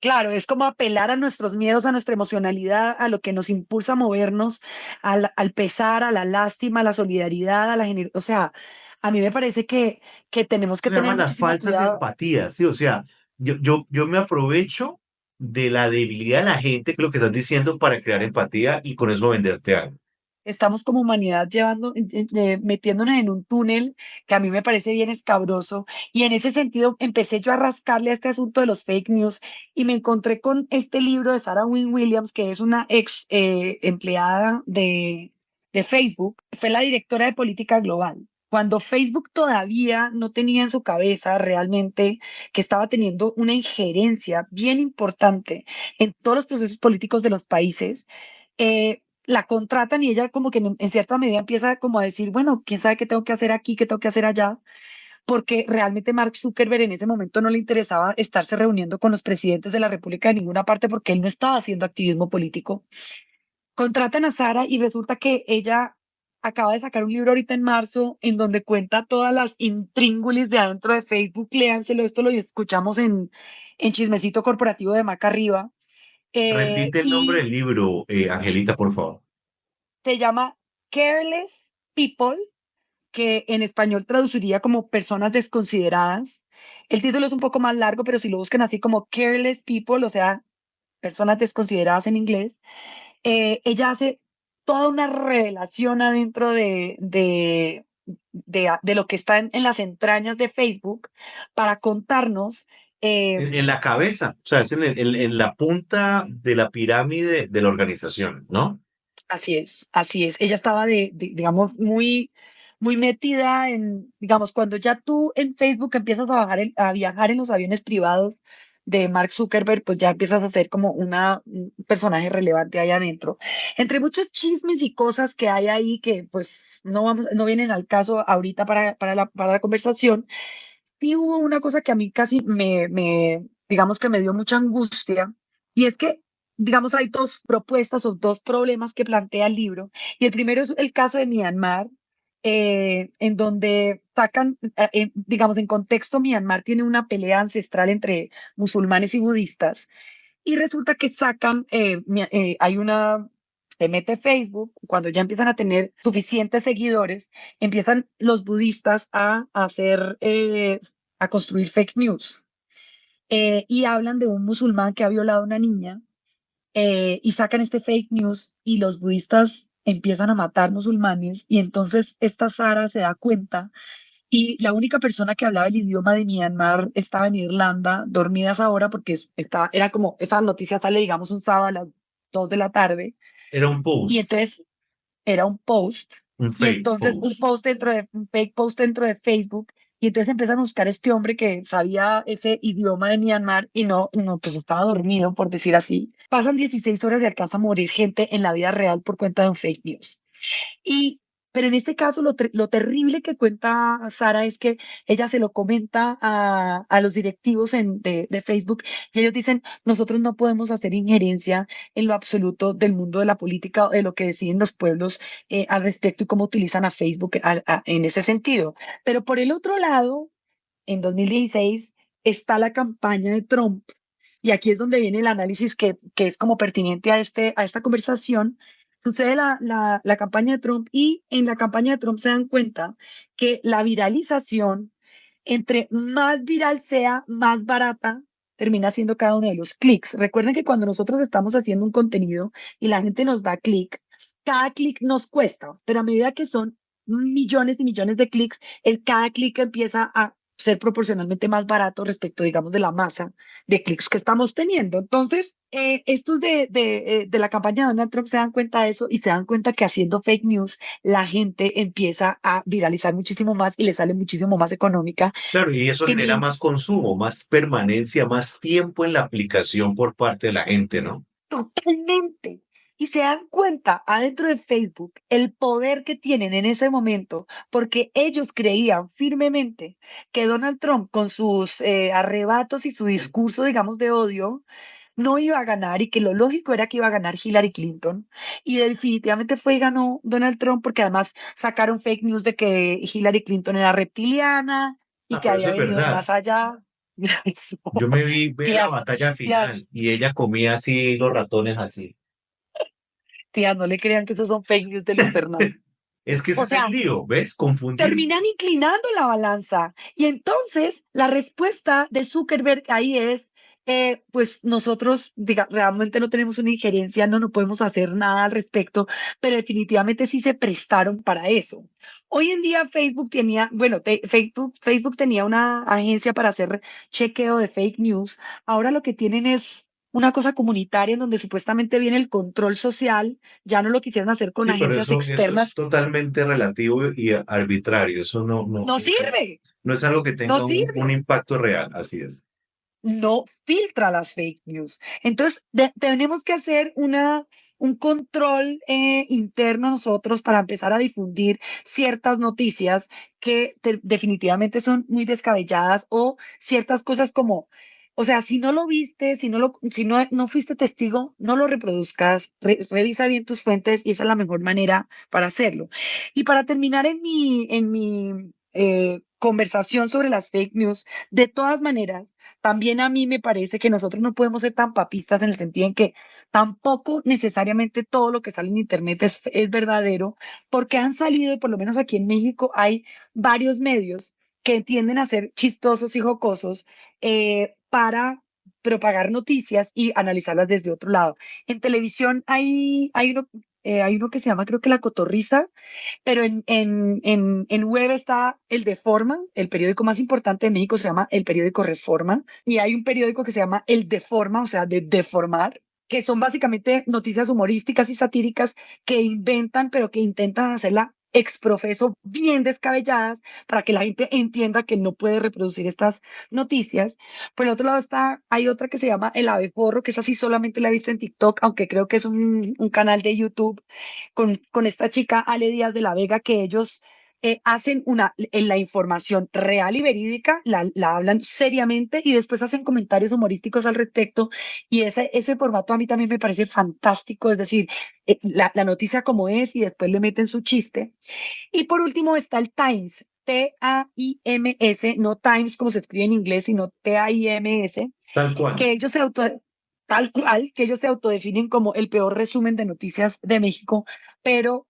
Claro, es como apelar a nuestros miedos, a nuestra emocionalidad, a lo que nos impulsa a movernos, al pesar, a la lástima, a la solidaridad, o sea, a mí me parece que tenemos que Se tener llaman las muchísimo falsas cuidado. empatías, ¿sí? O sea, yo me aprovecho de la debilidad de la gente, que es lo que estás diciendo, para crear empatía y con eso venderte algo. Estamos como humanidad metiéndonos en un túnel que a mí me parece bien escabroso. Y en ese sentido empecé yo a rascarle a este asunto de los fake news y me encontré con este libro de Sarah Wynne Williams, que es una ex empleada de Facebook, fue la directora de política global. Cuando Facebook todavía no tenía en su cabeza realmente que estaba teniendo una injerencia bien importante en todos los procesos políticos de los países, la contratan y ella como que en cierta medida empieza como a decir, bueno, quién sabe qué tengo que hacer aquí, qué tengo que hacer allá, porque realmente Mark Zuckerberg en ese momento no le interesaba estarse reuniendo con los presidentes de la República de ninguna parte porque él no estaba haciendo activismo político. Contratan a Sara y resulta que ella acaba de sacar un libro ahorita en marzo en donde cuenta todas las intríngulis de adentro de Facebook. Léanselo, esto lo escuchamos en Chismecito Corporativo de Maca Arriba. Repite el nombre Y del libro, Angelita, por favor. se llama Careless People, que en español traduciría como personas desconsideradas. El título es un poco más largo, pero si lo buscan así como Careless People, o sea, personas desconsideradas en inglés, ella hace toda una revelación adentro de lo que está en las entrañas de Facebook para contarnos. eh, En la cabeza, o sea, es en la punta de la pirámide de la organización, ¿no? Así es, así es. Ella estaba digamos, muy metida en, digamos, cuando ya tú en Facebook empiezas a viajar en los aviones privados de Mark Zuckerberg, pues ya empiezas a ser como un personaje relevante ahí adentro. Entre muchos chismes y cosas que hay ahí que pues no vienen al caso ahorita para la conversación, sí hubo una cosa que a mí casi digamos que me dio mucha angustia, y es que, digamos, hay dos propuestas o dos problemas que plantea el libro, y el primero es el caso de Myanmar, en donde sacan, digamos, en contexto, Myanmar tiene una pelea ancestral entre musulmanes y budistas, y resulta que sacan, hay una... Se mete Facebook, cuando ya empiezan a tener suficientes seguidores, empiezan los budistas a construir fake news, y hablan de un musulmán que ha violado a una niña, y sacan este fake news y los budistas empiezan a matar musulmanes y entonces esta Sara se da cuenta y la única persona que hablaba el idioma de Myanmar estaba en Irlanda, dormida a esa hora porque era como, esa noticia sale digamos un sábado a las 2 de la tarde Era un y post, entonces era un post, un y fake entonces post. un fake post dentro de Facebook, y entonces empiezan a buscar a este hombre que sabía ese idioma de Myanmar y no, pues estaba dormido, por decir así. Pasan 16 horas y alcanza a morir gente en la vida real por cuenta de un fake news. Y, pero en este caso, lo terrible que cuenta Sara es que ella se lo comenta a los directivos de Facebook y ellos dicen, nosotros no podemos hacer injerencia en lo absoluto del mundo de la política o de lo que deciden los pueblos al respecto y cómo utilizan a Facebook en ese sentido. Pero por el otro lado, en 2016 está la campaña de Trump. Y aquí es donde viene el análisis que es como pertinente a esta conversación. Sucede la campaña de Trump y en la campaña de Trump se dan cuenta que la viralización, entre más viral sea, más barata termina siendo cada uno de los clics. Recuerden que cuando nosotros estamos haciendo un contenido y la gente nos da clic, cada clic nos cuesta, pero a medida que son millones y millones de clics, cada clic empieza a ser proporcionalmente más barato respecto, digamos, de la masa de clics que estamos teniendo. Entonces, estos de la campaña de Donald Trump se dan cuenta de eso y se dan cuenta que haciendo fake news, la gente empieza a viralizar muchísimo más y le sale muchísimo más económica, Claro, y eso genera teniendo más consumo, más permanencia, más tiempo en la aplicación por parte de la gente, ¿no? totalmente. Y se dan cuenta adentro de Facebook el poder que tienen en ese momento, porque ellos creían firmemente que Donald Trump, con sus arrebatos y su discurso, digamos, de odio, no iba a ganar y que lo lógico era que iba a ganar Hillary Clinton. Y definitivamente fue y ganó Donald Trump porque además sacaron fake news de que Hillary Clinton era reptiliana y que Pero eso había es venido de verdad. más allá. Yo vi la Tías, batalla tías, final y ella comía así los ratones así. tías, no le crean que esos son fake news de Luis Fernando. Es que ese O es el sea, lío, ¿ves? Confundir. terminan inclinando la balanza. Y entonces la respuesta de Zuckerberg ahí es, pues nosotros realmente no tenemos una injerencia, no podemos hacer nada al respecto, pero definitivamente sí se prestaron para eso. Hoy en día Facebook tenía, bueno, Facebook tenía una agencia para hacer chequeo de fake news. Ahora lo que tienen es una cosa comunitaria en donde supuestamente viene el control social. Ya no lo quisieron hacer con Sí, pero agencias eso es externas. totalmente relativo y arbitrario. Eso No sirve. no es algo que No tenga un sirve, impacto real. Así es. no filtra las fake news. Entonces, tenemos que hacer un control interno nosotros para empezar a difundir ciertas noticias que definitivamente son muy descabelladas o ciertas cosas como, o sea, si no lo viste, si no fuiste testigo, no lo reproduzcas, revisa bien tus fuentes y esa es la mejor manera para hacerlo. Y para terminar en mi conversación sobre las fake news, de todas maneras, también a mí me parece que nosotros no podemos ser tan papistas en el sentido en que tampoco necesariamente todo lo que sale en Internet es verdadero, porque han salido, y por lo menos aquí en México, hay varios medios que tienden a ser chistosos y jocosos para propagar noticias y analizarlas desde otro lado. En televisión hay uno que se llama, creo que La Cotorrisa, pero en web está el Deforma, el periódico más importante de México se llama el periódico Reforma, y hay un periódico que se llama El Deforma, o sea, de deformar, que son básicamente noticias humorísticas y satíricas que inventan, pero que intentan hacerla exprofeso bien descabelladas para que la gente entienda que no puede reproducir estas noticias. Por el otro lado hay otra que se llama El Abejorro, que es así solamente la he visto en TikTok, aunque creo que es un canal de YouTube con esta chica Ale Díaz de la Vega, que ellos hacen en la información real y verídica, la hablan seriamente y después hacen comentarios humorísticos al respecto. Y ese formato a mí también me parece fantástico, es decir, la noticia como es y después le meten su chiste. Y por último está el Times. T-A-I-M-S, no Times como se escribe en inglés, sino T-A-I-M-S, Tal cual. que ellos tal cual, que ellos se autodefinen como el peor resumen de noticias de México, pero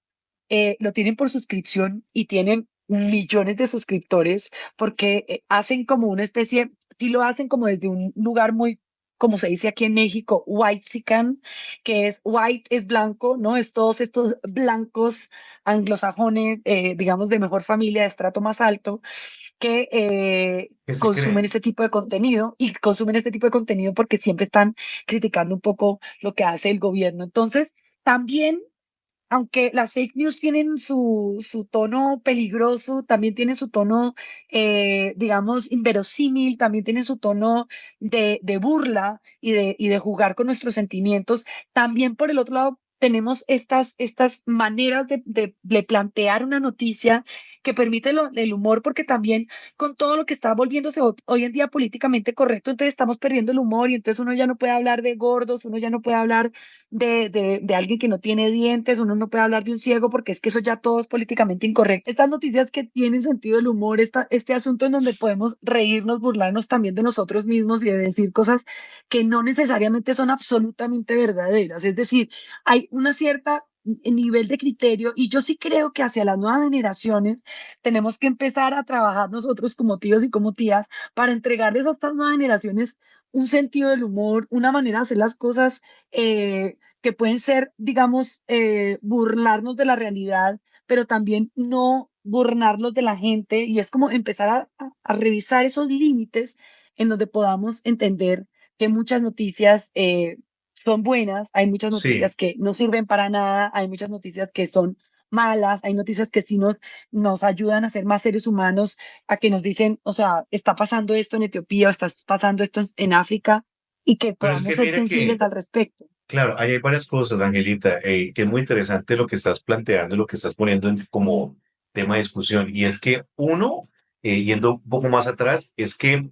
lo tienen por suscripción y tienen millones de suscriptores porque hacen como una especie, sí lo hacen como desde un lugar muy, como se dice aquí en México, whitexican, que es white es blanco, ¿no? Es todos estos blancos anglosajones, digamos, de mejor familia, de estrato más alto, que Que se consumen creen. este tipo de contenido y consumen este tipo de contenido porque siempre están criticando un poco lo que hace el gobierno. Entonces, también aunque las fake news tienen su tono peligroso, también tienen su tono, digamos, inverosímil, también tienen su tono de burla y de jugar con nuestros sentimientos. También por el otro lado tenemos estas maneras de plantear una noticia que permite el humor, porque también con todo lo que está volviéndose hoy en día políticamente correcto, entonces estamos perdiendo el humor y entonces uno ya no puede hablar de gordos, uno ya no puede hablar de alguien que no tiene dientes, uno no puede hablar de un ciego porque es que eso ya todo es políticamente incorrecto. Estas noticias que tienen sentido del humor, este asunto en donde podemos reírnos, burlarnos también de nosotros mismos y de decir cosas que no necesariamente son absolutamente verdaderas. Es decir, hay una cierta nivel de criterio y yo sí creo que hacia las nuevas generaciones tenemos que empezar a trabajar nosotros como tíos y como tías para entregarles a estas nuevas generaciones un sentido del humor, una manera de hacer las cosas que pueden ser, digamos, burlarnos de la realidad, pero también no burlarnos de la gente. Y es como empezar a revisar esos límites en donde podamos entender que muchas noticias son buenas, hay muchas Sí. noticias que no sirven para nada, hay muchas noticias que son malas, hay noticias que sí nos ayudan a ser más seres humanos, a que nos dicen, o sea, está pasando esto en Etiopía, o está pasando esto en África, y que Pero es podamos que ser mira sensibles que, al respecto. claro, ahí hay varias cosas, Angelita, que es muy interesante lo que estás planteando, lo que estás poniendo como tema de discusión. Y es que uno, yendo un poco más atrás, es que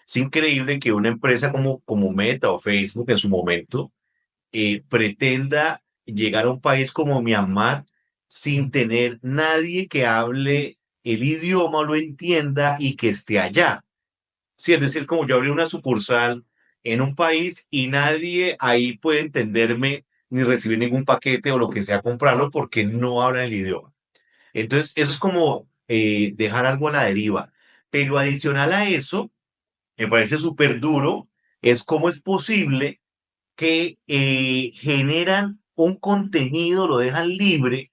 Es increíble que una empresa como Meta o Facebook en su momento pretenda llegar a un país como Myanmar sin tener nadie que hable el idioma o lo entienda y que esté allá. Sí, es decir, como yo abrí una sucursal en un país y nadie ahí puede entenderme ni recibir ningún paquete o lo que sea, comprarlo porque no hablan el idioma. Entonces, eso es como dejar algo a la deriva. Pero adicional a eso, me parece súper duro, es cómo es posible que generan un contenido, lo dejan libre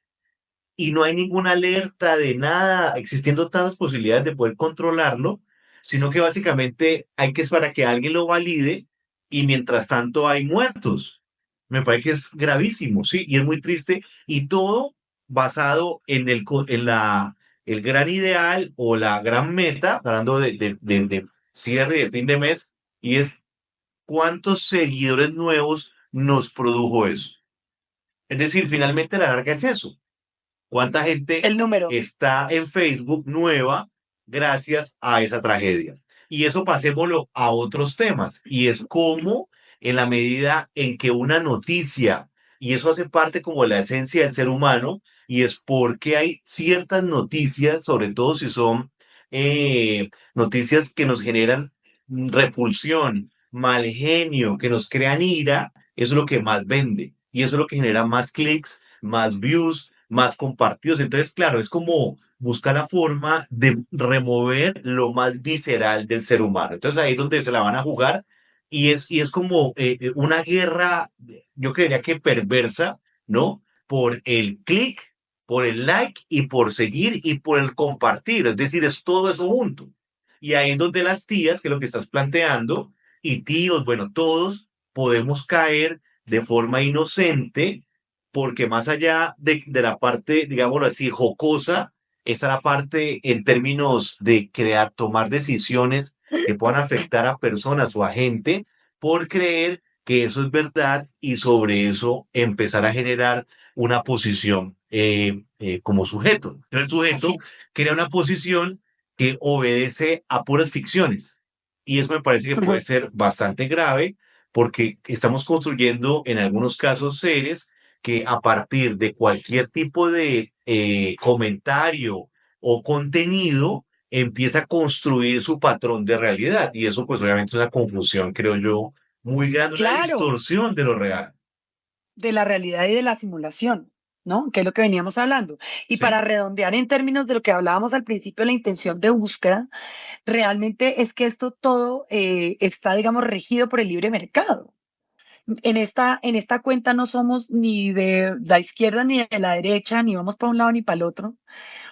y no hay ninguna alerta de nada, existiendo tantas posibilidades de poder controlarlo, sino que básicamente hay que esperar a que alguien lo valide y mientras tanto hay muertos. Me parece que es gravísimo, sí, y es muy triste y todo basado en el gran ideal o la gran meta, hablando de cierre y de fin de mes, y es cuántos seguidores nuevos nos produjo eso. Es decir, finalmente la larga es eso. ¿Cuánta gente El número. está en Facebook nueva gracias a esa tragedia? Y eso pasémoslo a otros temas. Y es como en la medida en que una noticia, y eso hace parte como de la esencia del ser humano, y es porque hay ciertas noticias, sobre todo si son noticias que nos generan repulsión, mal genio, que nos crean ira, eso es lo que más vende. Y eso es lo que genera más clics, más views, más compartidos. Entonces, claro, es como buscar la forma de remover lo más visceral del ser humano. Entonces ahí es donde se la van a jugar y es como una guerra, yo creería que perversa, ¿no? Por el clic, por el like y por seguir y por el compartir. Es decir, es todo eso junto. Y ahí es donde las tías, que es lo que estás planteando, y tíos, bueno, todos podemos caer de forma inocente porque más allá de la parte, digámoslo así, jocosa, está la parte en términos de crear, tomar decisiones que puedan afectar a personas o a gente por creer que eso es verdad y sobre eso empezar a generar una posición como sujeto. Entonces el Así sujeto es. crea una posición que obedece a puras ficciones. Y eso me parece que puede Ujú. ser bastante grave porque estamos construyendo en algunos casos seres que a partir de cualquier tipo de comentario o contenido empieza a construir su patrón de realidad. Y eso pues obviamente es una confusión, creo yo, muy grande, una Claro, distorsión de lo real. de la realidad y de la simulación, ¿no? Que es lo que veníamos hablando. Y Sí, para redondear en términos de lo que hablábamos al principio, la intención de búsqueda, realmente es que esto todo está, digamos, regido por el libre mercado. En esta cuenta no somos ni de la izquierda ni de la derecha, ni vamos para un lado ni para el otro,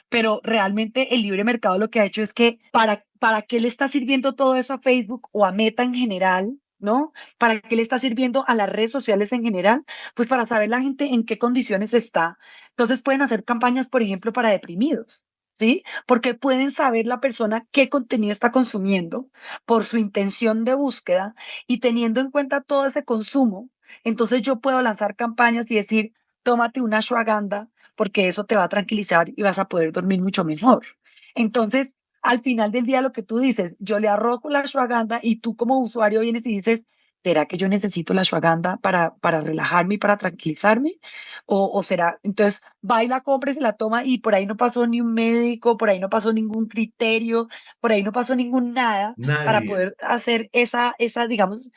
pero realmente el libre mercado lo que ha hecho es que para qué le está sirviendo todo eso a Facebook o a Meta en general, ¿no? ¿Para qué le está sirviendo a las redes sociales en general? Pues para saber la gente en qué condiciones está. Entonces pueden hacer campañas, por ejemplo, para deprimidos. ¿Sí? Porque pueden saber la persona qué contenido está consumiendo por su intención de búsqueda y teniendo en cuenta todo ese consumo, entonces yo puedo lanzar campañas y decir, tómate una ashwagandha porque eso te va a tranquilizar y vas a poder dormir mucho mejor. Entonces, al final del día, lo que tú dices, yo le arrojo la ashwagandha y tú como usuario vienes y dices, ¿será que yo necesito la ashwagandha para relajarme y para tranquilizarme? ¿O será? Entonces, va y la compra y se la toma y por ahí no pasó ni un médico, por ahí no pasó ningún criterio, por ahí no pasó ningún nada para nadie. poder hacer digamos,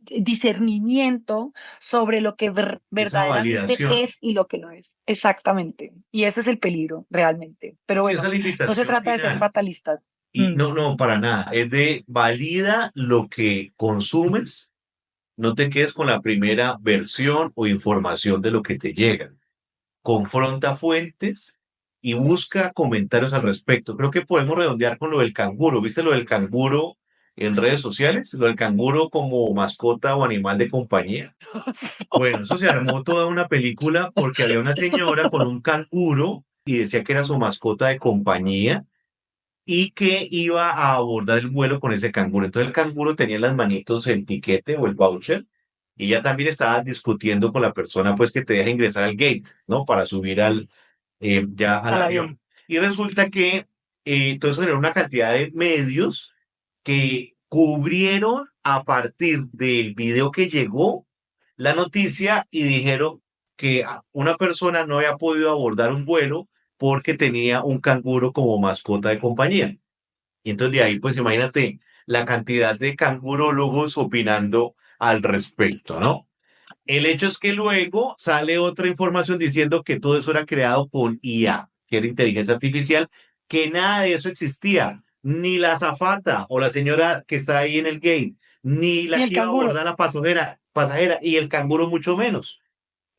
discernimiento sobre lo que Esa verdaderamente validación. es y lo que no es. Exactamente. Y ese es el peligro, realmente. Pero Sí, esa bueno, es la no se invitación trata de ser final. fatalistas. Y no, no, para nada. Es de valida lo que consumes. No te quedes con la primera versión o información de lo que te llega. Confronta fuentes y busca comentarios al respecto. Creo que podemos redondear con lo del canguro. ¿Viste lo del canguro en redes sociales? Lo del canguro como mascota o animal de compañía. Bueno, eso se armó toda una película porque había una señora con un canguro y decía que era su mascota de compañía y que iba a abordar el vuelo con ese canguro. Entonces el canguro tenía en las manitos el tiquete o el voucher y ella también estaba discutiendo con la persona pues que te deja ingresar al gate, ¿no? Para subir ya al Al avión. avión. Y resulta que todo eso generó una cantidad de medios que cubrieron a partir del video que llegó la noticia y dijeron que una persona no había podido abordar un vuelo porque tenía un canguro como mascota de compañía. Y entonces de ahí, pues imagínate la cantidad de cangurólogos opinando al respecto, ¿no? El hecho es que luego sale otra información diciendo que todo eso era creado con IA, que era inteligencia artificial, que nada de eso existía. Ni la azafata o la señora que está ahí en el gate, ni Ni la el que iba a canguro. abordar la pasajera y el canguro mucho menos,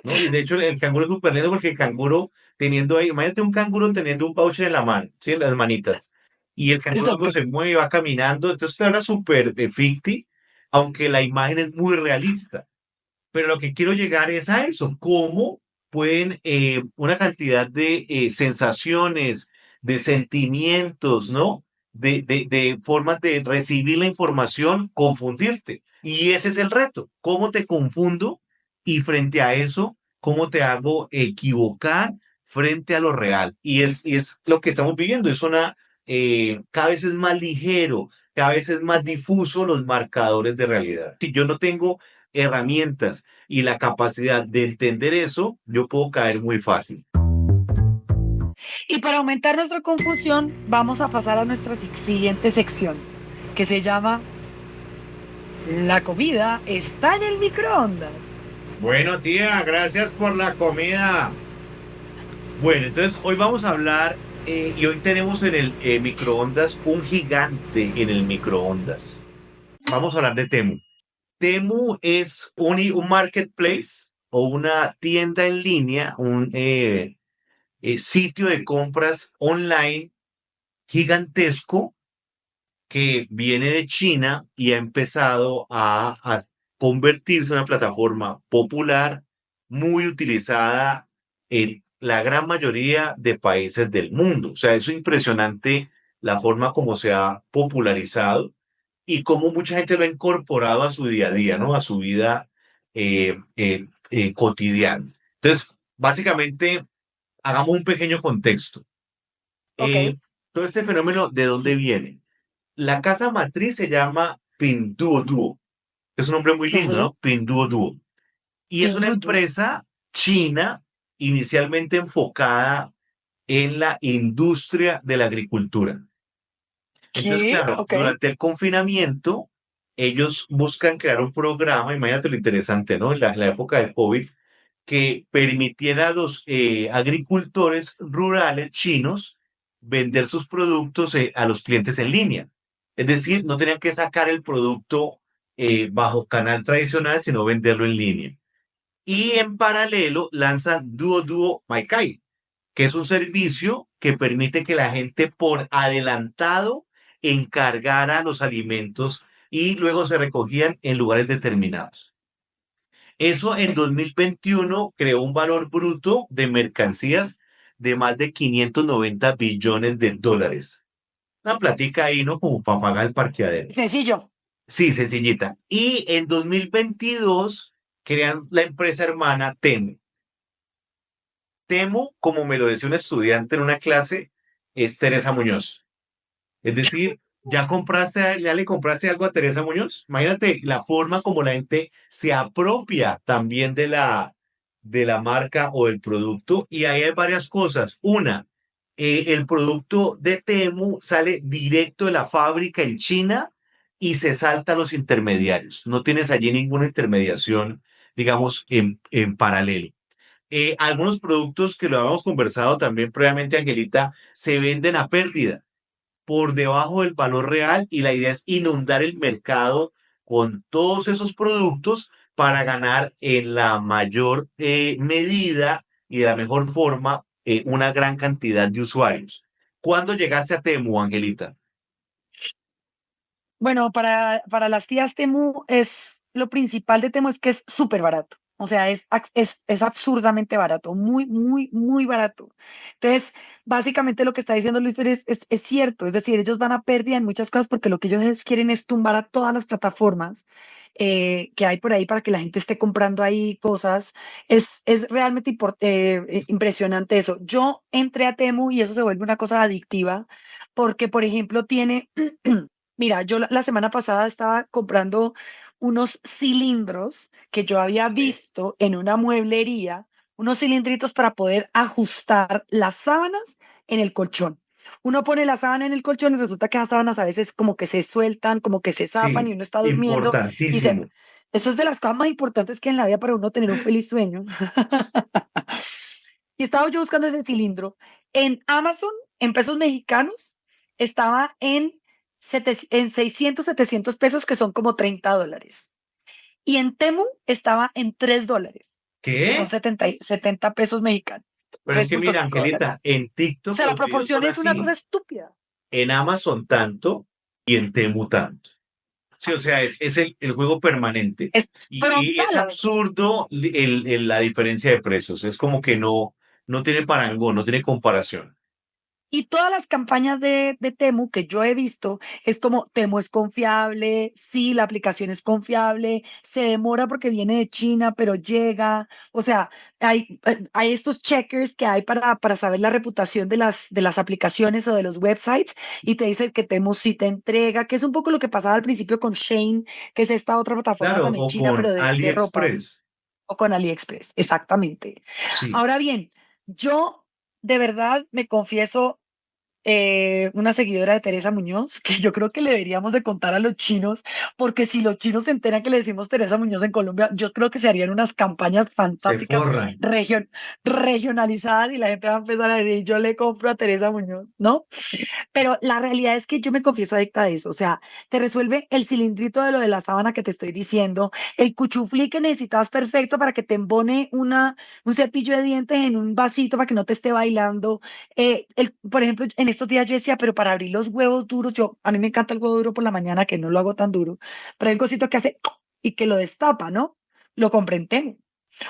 ¿no? Y de hecho el canguro es súper lindo porque el canguro teniendo ahí, imagínate un canguro teniendo un pouch en la mano, ¿sí? En las manitas. Y el canguro luego Exacto. se mueve y va caminando. Entonces era súper ficti, aunque la imagen es muy realista. Pero lo que quiero llegar es a eso, cómo pueden una cantidad de sensaciones, de sentimientos, ¿no? De formas de recibir la información, confundirte. Y ese es el reto, cómo te confundo y frente a eso, cómo te hago equivocar frente a lo real. Y es lo que estamos viviendo, es cada vez es más ligero, cada vez es más difuso los marcadores de realidad. Si yo no tengo herramientas y la capacidad de entender eso, yo puedo caer muy fácil. Y para aumentar nuestra confusión, vamos a pasar a nuestra siguiente sección, que se llama La comida está en el microondas. Bueno, tía, gracias por la comida. Bueno, entonces hoy vamos a hablar y hoy tenemos en el microondas un gigante en el microondas. Vamos a hablar de Temu. Temu es un marketplace o una tienda en línea, un sitio de compras online gigantesco que viene de China y ha empezado a convertirse en una plataforma popular muy utilizada en la gran mayoría de países del mundo. O sea, es impresionante la forma como se ha popularizado y cómo mucha gente lo ha incorporado a su día a día, ¿no? A su vida cotidiana. Entonces, básicamente, hagamos un pequeño contexto. Ok. Eh, Todo este fenómeno, ¿de dónde viene? La casa matriz se llama Pinduoduo. Es un nombre muy lindo, Ujú. ¿no? Pinduoduo. Y es una Pinduoduo. empresa china inicialmente enfocada en la industria de la agricultura. Entonces, ¿Qué? claro, Ok. durante el confinamiento, ellos buscan crear un programa, imagínate lo interesante, ¿no? En la época del COVID, que permitiera a los agricultores rurales chinos vender sus productos a los clientes en línea. Es decir, no tenían que sacar el producto bajo canal tradicional, sino venderlo en línea. Y en paralelo lanzan Duo Duo Maikai, que es un servicio que permite que la gente por adelantado encargara los alimentos y luego se recogían en lugares determinados. Eso en 2021 creó un valor bruto de mercancías de más de 590 billones de dólares. Una platica ahí, ¿no? Como para pagar el parqueadero. Sencillo. Sí, sencillita. Y en 2022 crean la empresa hermana Temu. Temu, como me lo decía un estudiante en una clase, es Teresa Muñoz. Es decir, ya le compraste algo a Teresa Muñoz. Imagínate la forma como la gente se apropia también de la marca o del producto. Y ahí hay varias cosas. Una, el producto de Temu sale directo de la fábrica en China y se salta a los intermediarios. No tienes allí ninguna intermediación, digamos, en paralelo. Algunos productos que lo habíamos conversado también previamente, Angelita, se venden a pérdida por debajo del valor real y la idea es inundar el mercado con todos esos productos para ganar en la mayor medida y de la mejor forma una gran cantidad de usuarios. ¿Cuándo llegaste a Temu, Angelita? Bueno, para las tías Temu es lo principal de Temu es que es súper barato. O sea, es absurdamente barato, muy, muy, muy barato. Entonces, básicamente lo que está diciendo Luis Pérez es cierto. Es decir, ellos van a pérdida en muchas cosas porque lo que ellos quieren es tumbar a todas las plataformas que hay por ahí para que la gente esté comprando ahí cosas. Es realmente impresionante eso. Yo entré a Temu y eso se vuelve una cosa adictiva porque, por ejemplo, tiene Mira, yo la semana pasada estaba comprando unos cilindros que yo había visto en una mueblería, unos cilindritos para poder ajustar las sábanas en el colchón. Uno pone la sábana en el colchón y resulta que las sábanas a veces como que se sueltan, como que se zafan y Sí, uno está durmiendo y se... importantísimo. Eso es de las cosas más importantes que hay en la vida para uno tener un feliz sueño. Y estaba yo buscando ese cilindro. En Amazon, en pesos mexicanos, estaba en 600, 700 pesos, que son como $30. Y en Temu estaba en $3, que son ¿Qué? 70 pesos mexicanos, Pero es tres que punto mira, cinco Angelita, dólares. en O TikTok sea, la los videos son proporción es una cosa así. estúpida. En Amazon tanto y en Temu tanto. Sí, o sea, es el juego permanente. Es Y es frontal. absurdo la diferencia de precios. Es como que no tiene parangón, no tiene comparación. Y todas las campañas de Temu que yo he visto es como Temu es confiable, sí, la aplicación es confiable, se demora porque viene de China, pero llega. O sea, hay estos checkers que hay para saber la reputación de las aplicaciones o de los websites y te dice que Temu sí te entrega, que es un poco lo que pasaba al principio con Shane, que es de esta otra plataforma Claro, también o china, pero con de ropa, AliExpress. o con AliExpress. Exactamente. Sí, Ahora bien, yo de verdad me confieso una seguidora de Teresa Muñoz, que yo creo que le deberíamos de contar a los chinos, porque si los chinos se enteran que le decimos Teresa Muñoz en Colombia, yo creo que se harían unas campañas se fantásticas forran. regionalizadas y la gente va a empezar a decir, yo le compro a Teresa Muñoz, ¿no? Pero la realidad es que yo me confieso adicta a eso. O sea, te resuelve el cilindrito de lo de la sábana que te estoy diciendo, el cuchuflí que necesitabas perfecto para que te embone un cepillo de dientes en un vasito para que no te esté bailando. Por ejemplo, en estos días yo decía, pero para abrir los huevos duros, a mí me encanta el huevo duro por la mañana, que no lo hago tan duro, pero hay un cosito que hace y que lo destapa, ¿no? Lo compré en Temu.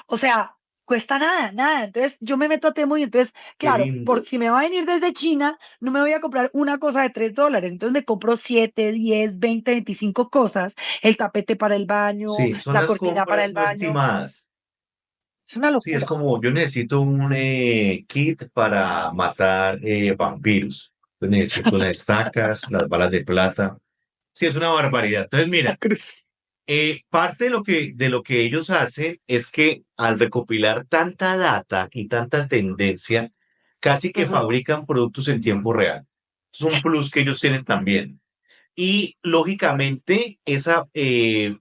O sea, cuesta nada, nada. Entonces yo me meto a Temu y entonces, Qué claro, lindo. si me va a venir desde China, no me voy a comprar una cosa de $3. Entonces me compro 7, 10, 20, 25 cosas, el tapete para el baño, Sí, son la las cortina para compras el no baño. estimadas. Es una Sí, es locura. como yo necesito un kit para matar vampiros. Yo necesito las estacas, las balas de plata. Sí, es una barbaridad. Entonces, La mira, cruz. parte de lo que ellos hacen es que al recopilar tanta data y tanta tendencia, casi que Ujú. fabrican productos en tiempo real. Es un plus que ellos tienen también. Y lógicamente esa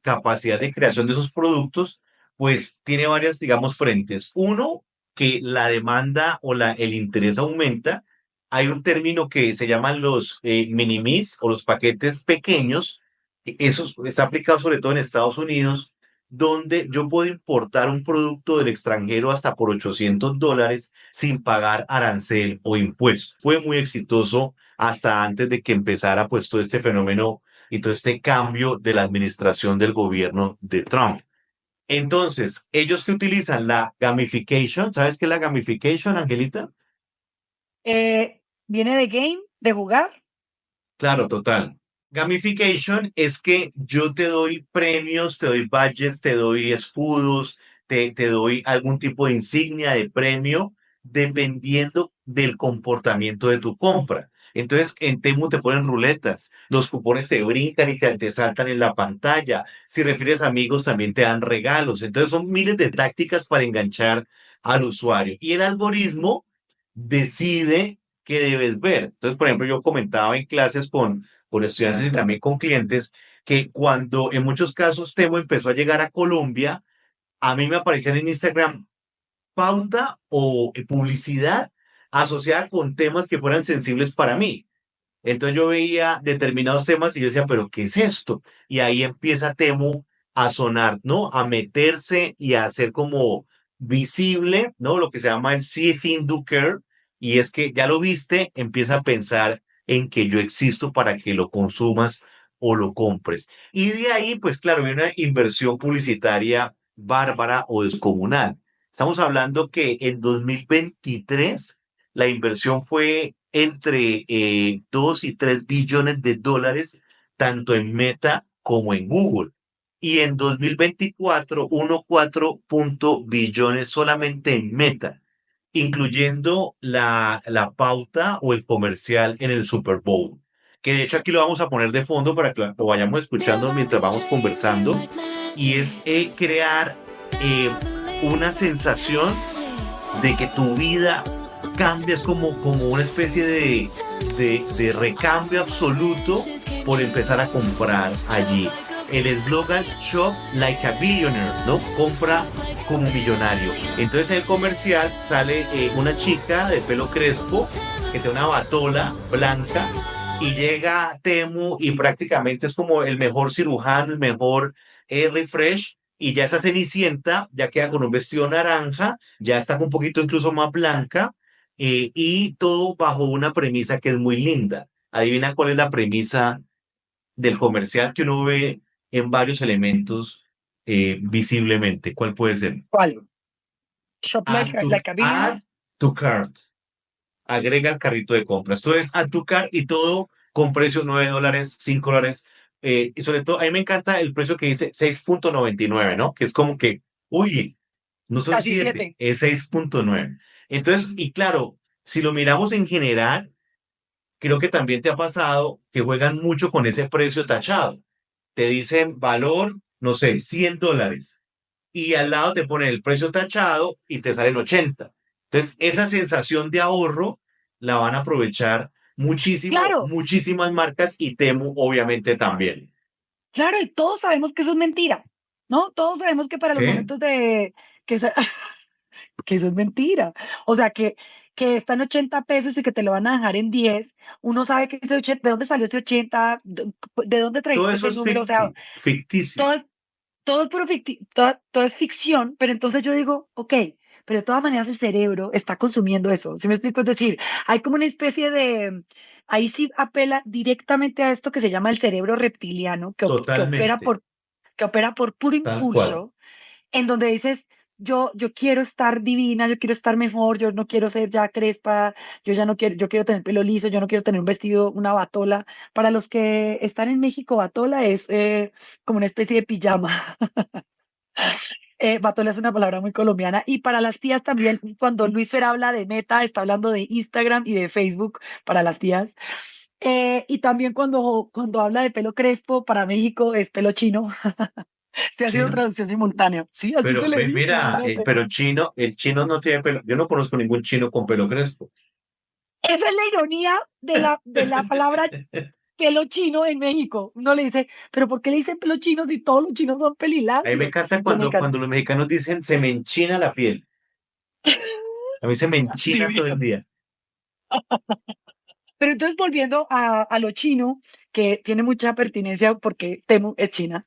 capacidad de creación de esos productos, pues tiene varias, digamos, frentes. Uno, que la demanda o el interés aumenta. Hay un término que se llaman los minimis o los paquetes pequeños. Eso está aplicado sobre todo en Estados Unidos, donde yo puedo importar un producto del extranjero hasta por $800 sin pagar arancel o impuesto. Fue muy exitoso hasta antes de que empezara pues todo este fenómeno y todo este cambio de la administración del gobierno de Trump. Entonces, ellos que utilizan la gamification, ¿sabes qué es la gamification, Angelita? Viene de game, de jugar. Claro, total. Gamification es que yo te doy premios, te doy badges, te doy escudos, te doy algún tipo de insignia de premio dependiendo del comportamiento de tu compra. Entonces, en Temu te ponen ruletas, los cupones te brincan y te saltan en la pantalla. Si refieres amigos, también te dan regalos. Entonces, son miles de tácticas para enganchar al usuario. Y el algoritmo decide que debes ver. Entonces, por ejemplo, yo comentaba en clases con estudiantes y también con clientes que cuando en muchos casos Temo empezó a llegar a Colombia, a mí me aparecían en Instagram pauta o publicidad asociada con temas que fueran sensibles para mí. Entonces yo veía determinados temas y yo decía, pero ¿qué es esto? Y ahí empieza Temu a sonar, ¿no? A meterse y a hacer como visible, ¿no? Lo que se llama el see thing do care. Y es que ya lo viste, empieza a pensar en que yo existo para que lo consumas o lo compres. Y de ahí, pues claro, viene una inversión publicitaria bárbara o descomunal. Estamos hablando que en 2023 la inversión fue entre 2 y 3 billones de dólares, tanto en Meta como en Google. Y en 2024, 1,4 billones solamente en Meta, incluyendo la pauta o el comercial en el Super Bowl. que de hecho aquí lo vamos a poner de fondo para que lo vayamos escuchando mientras vamos conversando, y es crear una sensación de que tu vida cambia, es como una especie de recambio absoluto por empezar a comprar allí. El eslogan Shop Like a Billionaire, ¿no? Compra como millonario. Entonces en el comercial sale una chica de pelo crespo que tiene una batola blanca y llega a Temu y prácticamente es como el mejor cirujano, el mejor refresh, y ya esa Cenicienta ya queda con un vestido naranja, ya está un poquito incluso más blanca, y todo bajo una premisa que es muy linda. Adivina cuál es la premisa del comercial que uno ve en varios elementos visiblemente. ¿Cuál puede ser? ¿Cuál? Shop Add to, like a billionaire. add to cart. Agrega al carrito de compras. Entonces, add to cart y todo con precio $9, $5. Y sobre todo, a mí me encanta el precio que dice 6.99, ¿no? Que es como que, uy, no son Casi 7, 7. es 6.9. Entonces, y claro, si lo miramos en general, creo que también te ha pasado que juegan mucho con ese precio tachado. Te dicen valor, no sé, $100, y al lado te ponen el precio tachado y te salen 80. Entonces, esa sensación de ahorro la van a aprovechar muchísimo, Claro, muchísimas marcas, y Temu obviamente también. claro, y todos sabemos que eso es mentira, ¿no? Todos sabemos que para los ¿Sí? momentos de que, que eso es mentira. O sea, que está en 80 pesos y que te lo van a dejar en 10. Uno sabe que ese 80, ¿de dónde salió este 80? ¿De dónde Todo trajiste eso ese es número? O sea, ficticio. todo, todo es puro todo es ficción, pero entonces yo digo, ok, pero de todas maneras el cerebro está consumiendo eso. ¿Sí me explico? Es decir, hay como una especie de, ahí sí apela directamente a esto que se llama el cerebro reptiliano, Totalmente, que opera por puro tal cual. impulso, en donde dices, yo quiero estar divina, yo quiero estar mejor, yo no quiero ser ya crespa, yo ya no quiero, yo quiero tener pelo liso, yo no quiero tener un vestido, una batola. Para los que están en México, batola es como una especie de pijama. Batola es una palabra muy colombiana. Y para las tías también, cuando Luis Fer habla de Meta, está hablando de Instagram y de Facebook para las tías. Y también cuando habla de pelo crespo, para México es pelo chino. Se ha sido Chino. traducción simultánea. Sí, así se Pero le dice, mira, imagínate. pero el chino no tiene pelo. Yo no conozco ningún chino con pelo crespo. Esa es la ironía de la palabra pelo chino en México. Uno le dice, pero ¿por qué le dicen pelo chino si todos los chinos son A mí me pelilabios? encanta Los cuando mexicanos, los mexicanos dicen se me enchina la piel. A mí se me enchina todo el divino. día. Pero entonces volviendo a lo chino, que tiene mucha pertinencia porque Temu es China,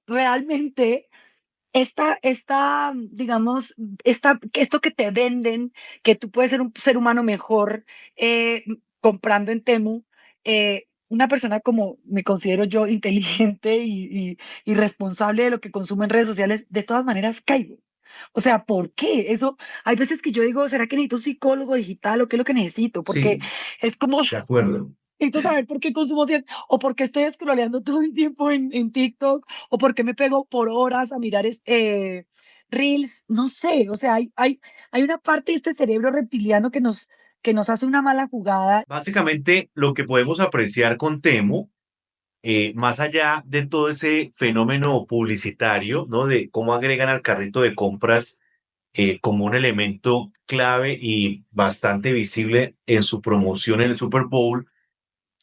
realmente digamos, esto que te venden, que tú puedes ser un ser humano mejor comprando en Temu, una persona como me considero yo inteligente y responsable de lo que consumo en redes sociales, de todas maneras caigo. O sea, ¿por qué? Eso, hay veces que yo digo, ¿será que necesito un psicólogo digital o qué es lo que necesito? Porque Sí, es como, de acuerdo. necesito saber por qué consumo o por qué estoy scrolleando todo el tiempo en TikTok, o por qué me pego por horas a mirar Reels, no sé, o sea, hay una parte de este cerebro reptiliano que nos hace una mala jugada. Básicamente, lo que podemos apreciar con Temu, más allá de todo ese fenómeno publicitario, ¿no? De cómo agregan al carrito de compras como un elemento clave y bastante visible en su promoción en el Super Bowl,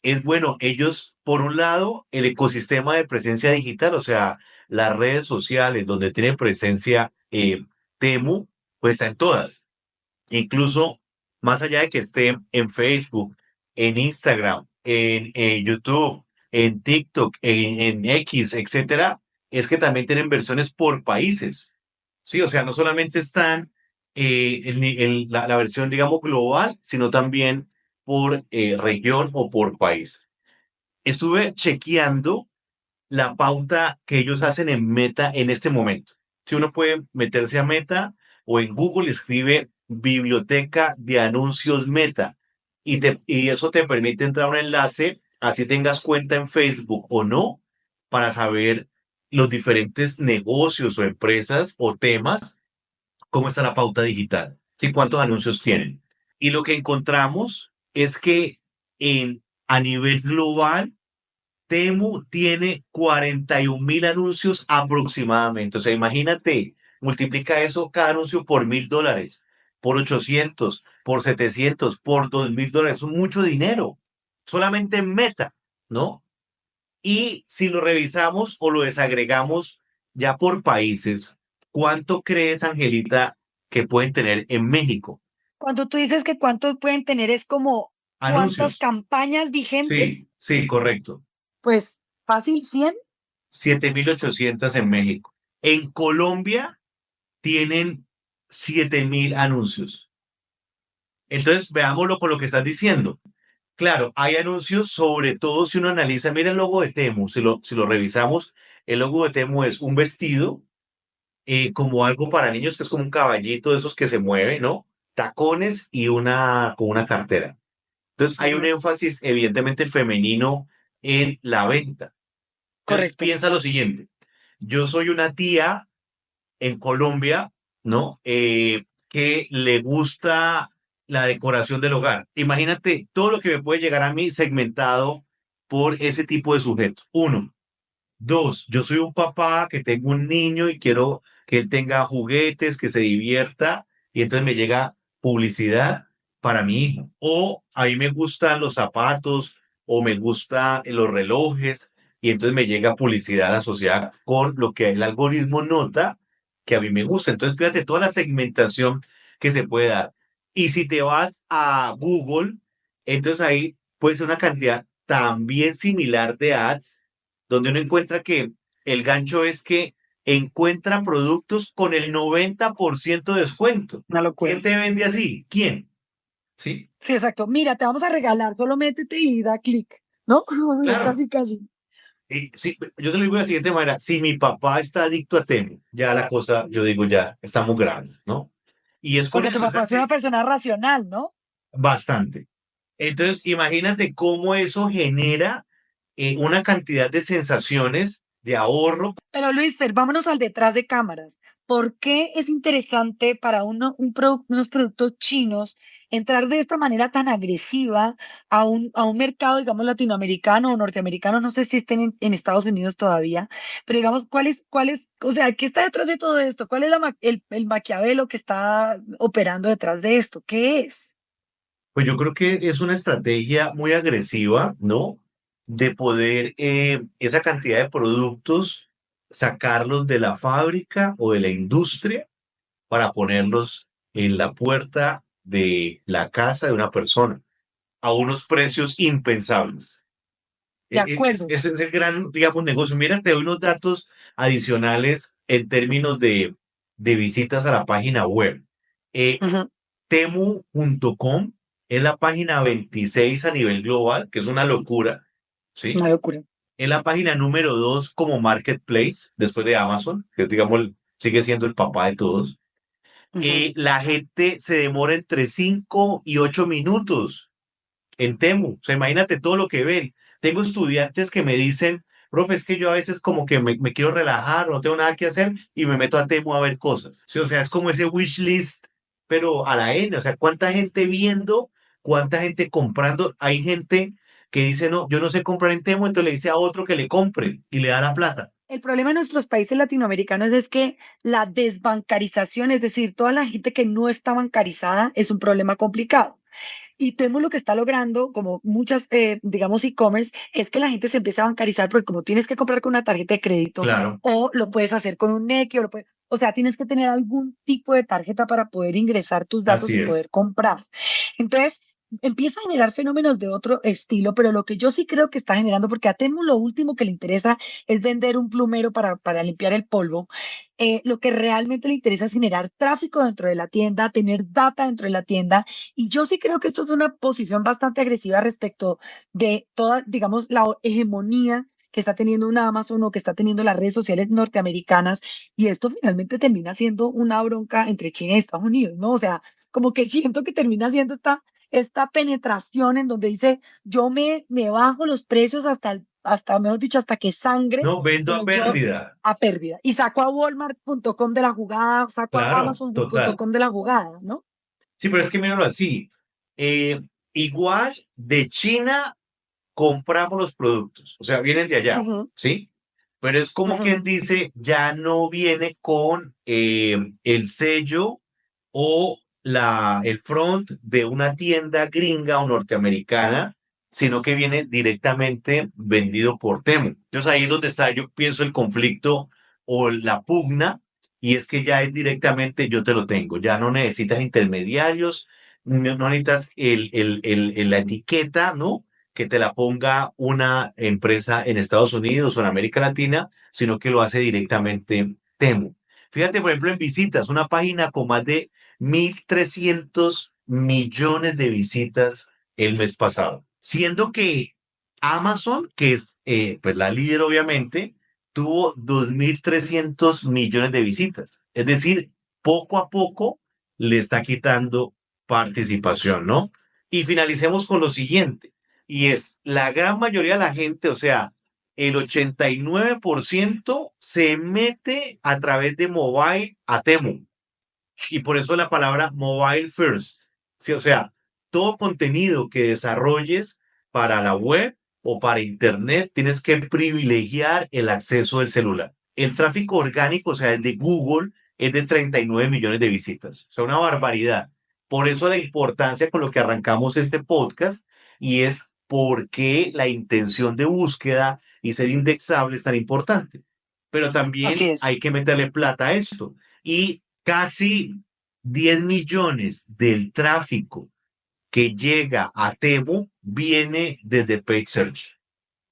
es bueno, ellos, por un lado, el ecosistema de presencia digital, o sea, las redes sociales donde tiene presencia Temu, pues está en todas. Incluso más allá de que esté en Facebook, en Instagram, en YouTube, en TikTok, en X, etcétera, es que también tienen versiones por países. Sí, o sea, no solamente están la versión, digamos, global, sino también por región o por país. Estuve chequeando la pauta que ellos hacen en Meta en este momento. Si uno puede meterse a Meta o en Google escribe biblioteca de anuncios Meta, y eso te permite entrar a un enlace, así tengas cuenta en Facebook o no, para saber los diferentes negocios o empresas o temas, cómo está la pauta digital, ¿sí? Cuántos anuncios tienen. Y lo que encontramos es que en a nivel global, Temu tiene 41.000 anuncios aproximadamente. O sea, imagínate, multiplica eso cada anuncio por $1.000, por 800, por 700, por $2.000. Es mucho dinero. Solamente en Meta, ¿no? Y si lo revisamos o lo desagregamos ya por países, ¿cuánto crees, Angelita, que pueden tener en México? Cuando tú dices que cuántos pueden tener, es como cuántas Anuncios. campañas Sí, vigentes, sí, correcto. pues fácil 100. 7.800 en México. En Colombia tienen 7.000 anuncios. Entonces, veámoslo con lo que estás diciendo. Claro, hay anuncios, sobre todo si uno analiza, mira el logo de Temu, si lo revisamos, el logo de Temu es un vestido, como algo para niños, que es como un caballito de esos que se mueve, ¿no? Tacones y con una cartera. Entonces, hay un Ujú, énfasis evidentemente femenino en la venta. Entonces, correcto. piensa lo siguiente. Yo soy una tía en Colombia, ¿no? Que le gusta la decoración del hogar. Imagínate todo lo que me puede llegar a mí segmentado por ese tipo de sujetos. Uno. Dos, yo soy un papá que tengo un niño y quiero que él tenga juguetes, que se divierta, y entonces me llega publicidad para mi hijo. O a mí me gustan los zapatos o me gustan los relojes, y entonces me llega publicidad asociada con lo que el algoritmo nota que a mí me gusta. Entonces, fíjate toda la segmentación que se puede dar. Y si te vas a Google, entonces ahí puede ser una cantidad también similar de ads donde uno encuentra que el gancho es que encuentra productos con el 90% de descuento. Una locura. ¿Quién te vende así? ¿Quién? ¿Sí? Sí, exacto. Mira, te vamos a regalar, solo métete y da clic, ¿no? Claro. Casi, casi. Y sí, yo te lo digo de la siguiente manera, si mi papá está adicto a Temu, ya la cosa, yo digo, ya estamos graves, ¿no? Y es Porque tu curioso, papá es una persona racional, ¿no? bastante. Entonces, imagínate cómo eso genera una cantidad de sensaciones de ahorro. Pero Luis, vámonos al detrás de cámaras. ¿Por qué es interesante para unos productos chinos entrar de esta manera tan agresiva a un mercado, digamos, latinoamericano o norteamericano? No sé si estén en Estados Unidos todavía, pero digamos, o sea, qué está detrás de todo esto? ¿Cuál es el Maquiavelo que está operando detrás de esto? ¿Qué es? Pues yo creo que es una estrategia muy agresiva, ¿no? De poder esa cantidad de productos, sacarlos de la fábrica o de la industria para ponerlos en la puerta de la casa de una persona a unos precios impensables. De acuerdo. Ese es el gran, digamos, negocio. Mira, te doy unos datos adicionales en términos de visitas a la página web. Eh, Ujú, Temu.com es la página 26 a nivel global, que es una locura, ¿sí? una locura. Es la página número 2 como marketplace, después de Amazon, que digamos, sigue siendo el papá de todos. Ujú. La gente se demora entre 5 y 8 minutos en Temu. O sea, imagínate todo lo que ven. Tengo estudiantes que me dicen, profe, es que yo a veces como que me quiero relajar, no tengo nada que hacer y me meto a Temu a ver cosas. Sí, o sea, es como ese wish list, pero a la N. O sea, cuánta gente viendo, cuánta gente comprando. Hay gente que dice, no, yo no sé comprar en Temu, entonces le dice a otro que le compre y le da la plata. El problema en nuestros países latinoamericanos es que la desbancarización, es decir, toda la gente que no está bancarizada, es un problema complicado. Y Temu lo que está logrando, como muchas, digamos, e-commerce, es que la gente se empiece a bancarizar porque como tienes que comprar con una tarjeta de crédito Claro, o lo puedes hacer con un Nequi o sea, tienes que tener algún tipo de tarjeta para poder ingresar tus datos así y es. poder comprar. Entonces, empieza a generar fenómenos de otro estilo, pero lo que yo sí creo que está generando, porque a Temu lo último que le interesa es vender un plumero para limpiar el polvo, lo que realmente le interesa es generar tráfico dentro de la tienda, tener data dentro de la tienda, y yo sí creo que esto es una posición bastante agresiva respecto de toda, digamos, la hegemonía que está teniendo una Amazon o que está teniendo las redes sociales norteamericanas, y esto finalmente termina siendo una bronca entre China y Estados Unidos, ¿no? O sea, como que siento que termina siendo esta penetración en donde dice, yo me bajo los precios hasta, mejor dicho, hasta que sangre, No, vendo a pero yo pérdida. a pérdida. Y saco a Walmart.com de la jugada, saco a Claro, total. Amazon.com de la jugada, ¿no? Sí, pero es que míralo así. Eh, igual de China compramos los productos, o sea, vienen de allá, Ujú, ¿sí? Pero es como ujú. quien dice, ya no viene con el sello o el front de una tienda gringa o norteamericana, sino que viene directamente vendido por Temu. Entonces ahí es donde está, yo pienso, el conflicto o la pugna, y es que ya es directamente yo te lo tengo, ya no necesitas intermediarios, no necesitas la etiqueta, ¿no? Que te la ponga una empresa en Estados Unidos o en América Latina, sino que lo hace directamente Temu. Fíjate, por ejemplo, en visitas, una página con más de 1.300 millones de visitas el mes pasado, siendo que Amazon, que es pues la líder obviamente, tuvo 2.300 millones de visitas. Es decir, poco a poco le está quitando participación, ¿no? Y finalicemos con lo siguiente, y es la gran mayoría de la gente, o sea, el 89% se mete a través de mobile a Temu. Y por eso la palabra mobile first. Sí, o sea, todo contenido que desarrolles para la web o para internet, tienes que privilegiar el acceso del celular. El tráfico orgánico, o sea, el de Google, es de 39 millones de visitas. O sea, una barbaridad. Por eso la importancia con lo que arrancamos este podcast, y es por qué la intención de búsqueda y ser indexable es tan importante. Pero Así también hay es. que meterle plata a esto. Y casi 10 millones del tráfico que llega a Temu viene desde paid search,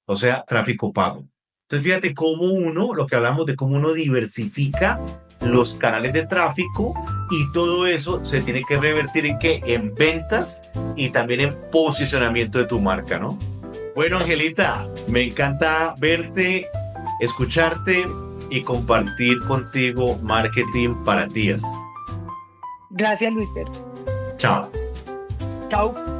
o sea, tráfico pago. Entonces, fíjate cómo uno, lo que hablamos de cómo uno diversifica los canales de tráfico, y todo eso se tiene que revertir en qué, en ventas y también en posicionamiento de tu marca, ¿no? Bueno, Angelita, me encanta verte, escucharte y compartir contigo marketing para tías. Gracias, Luis Fer. Chao. Chao.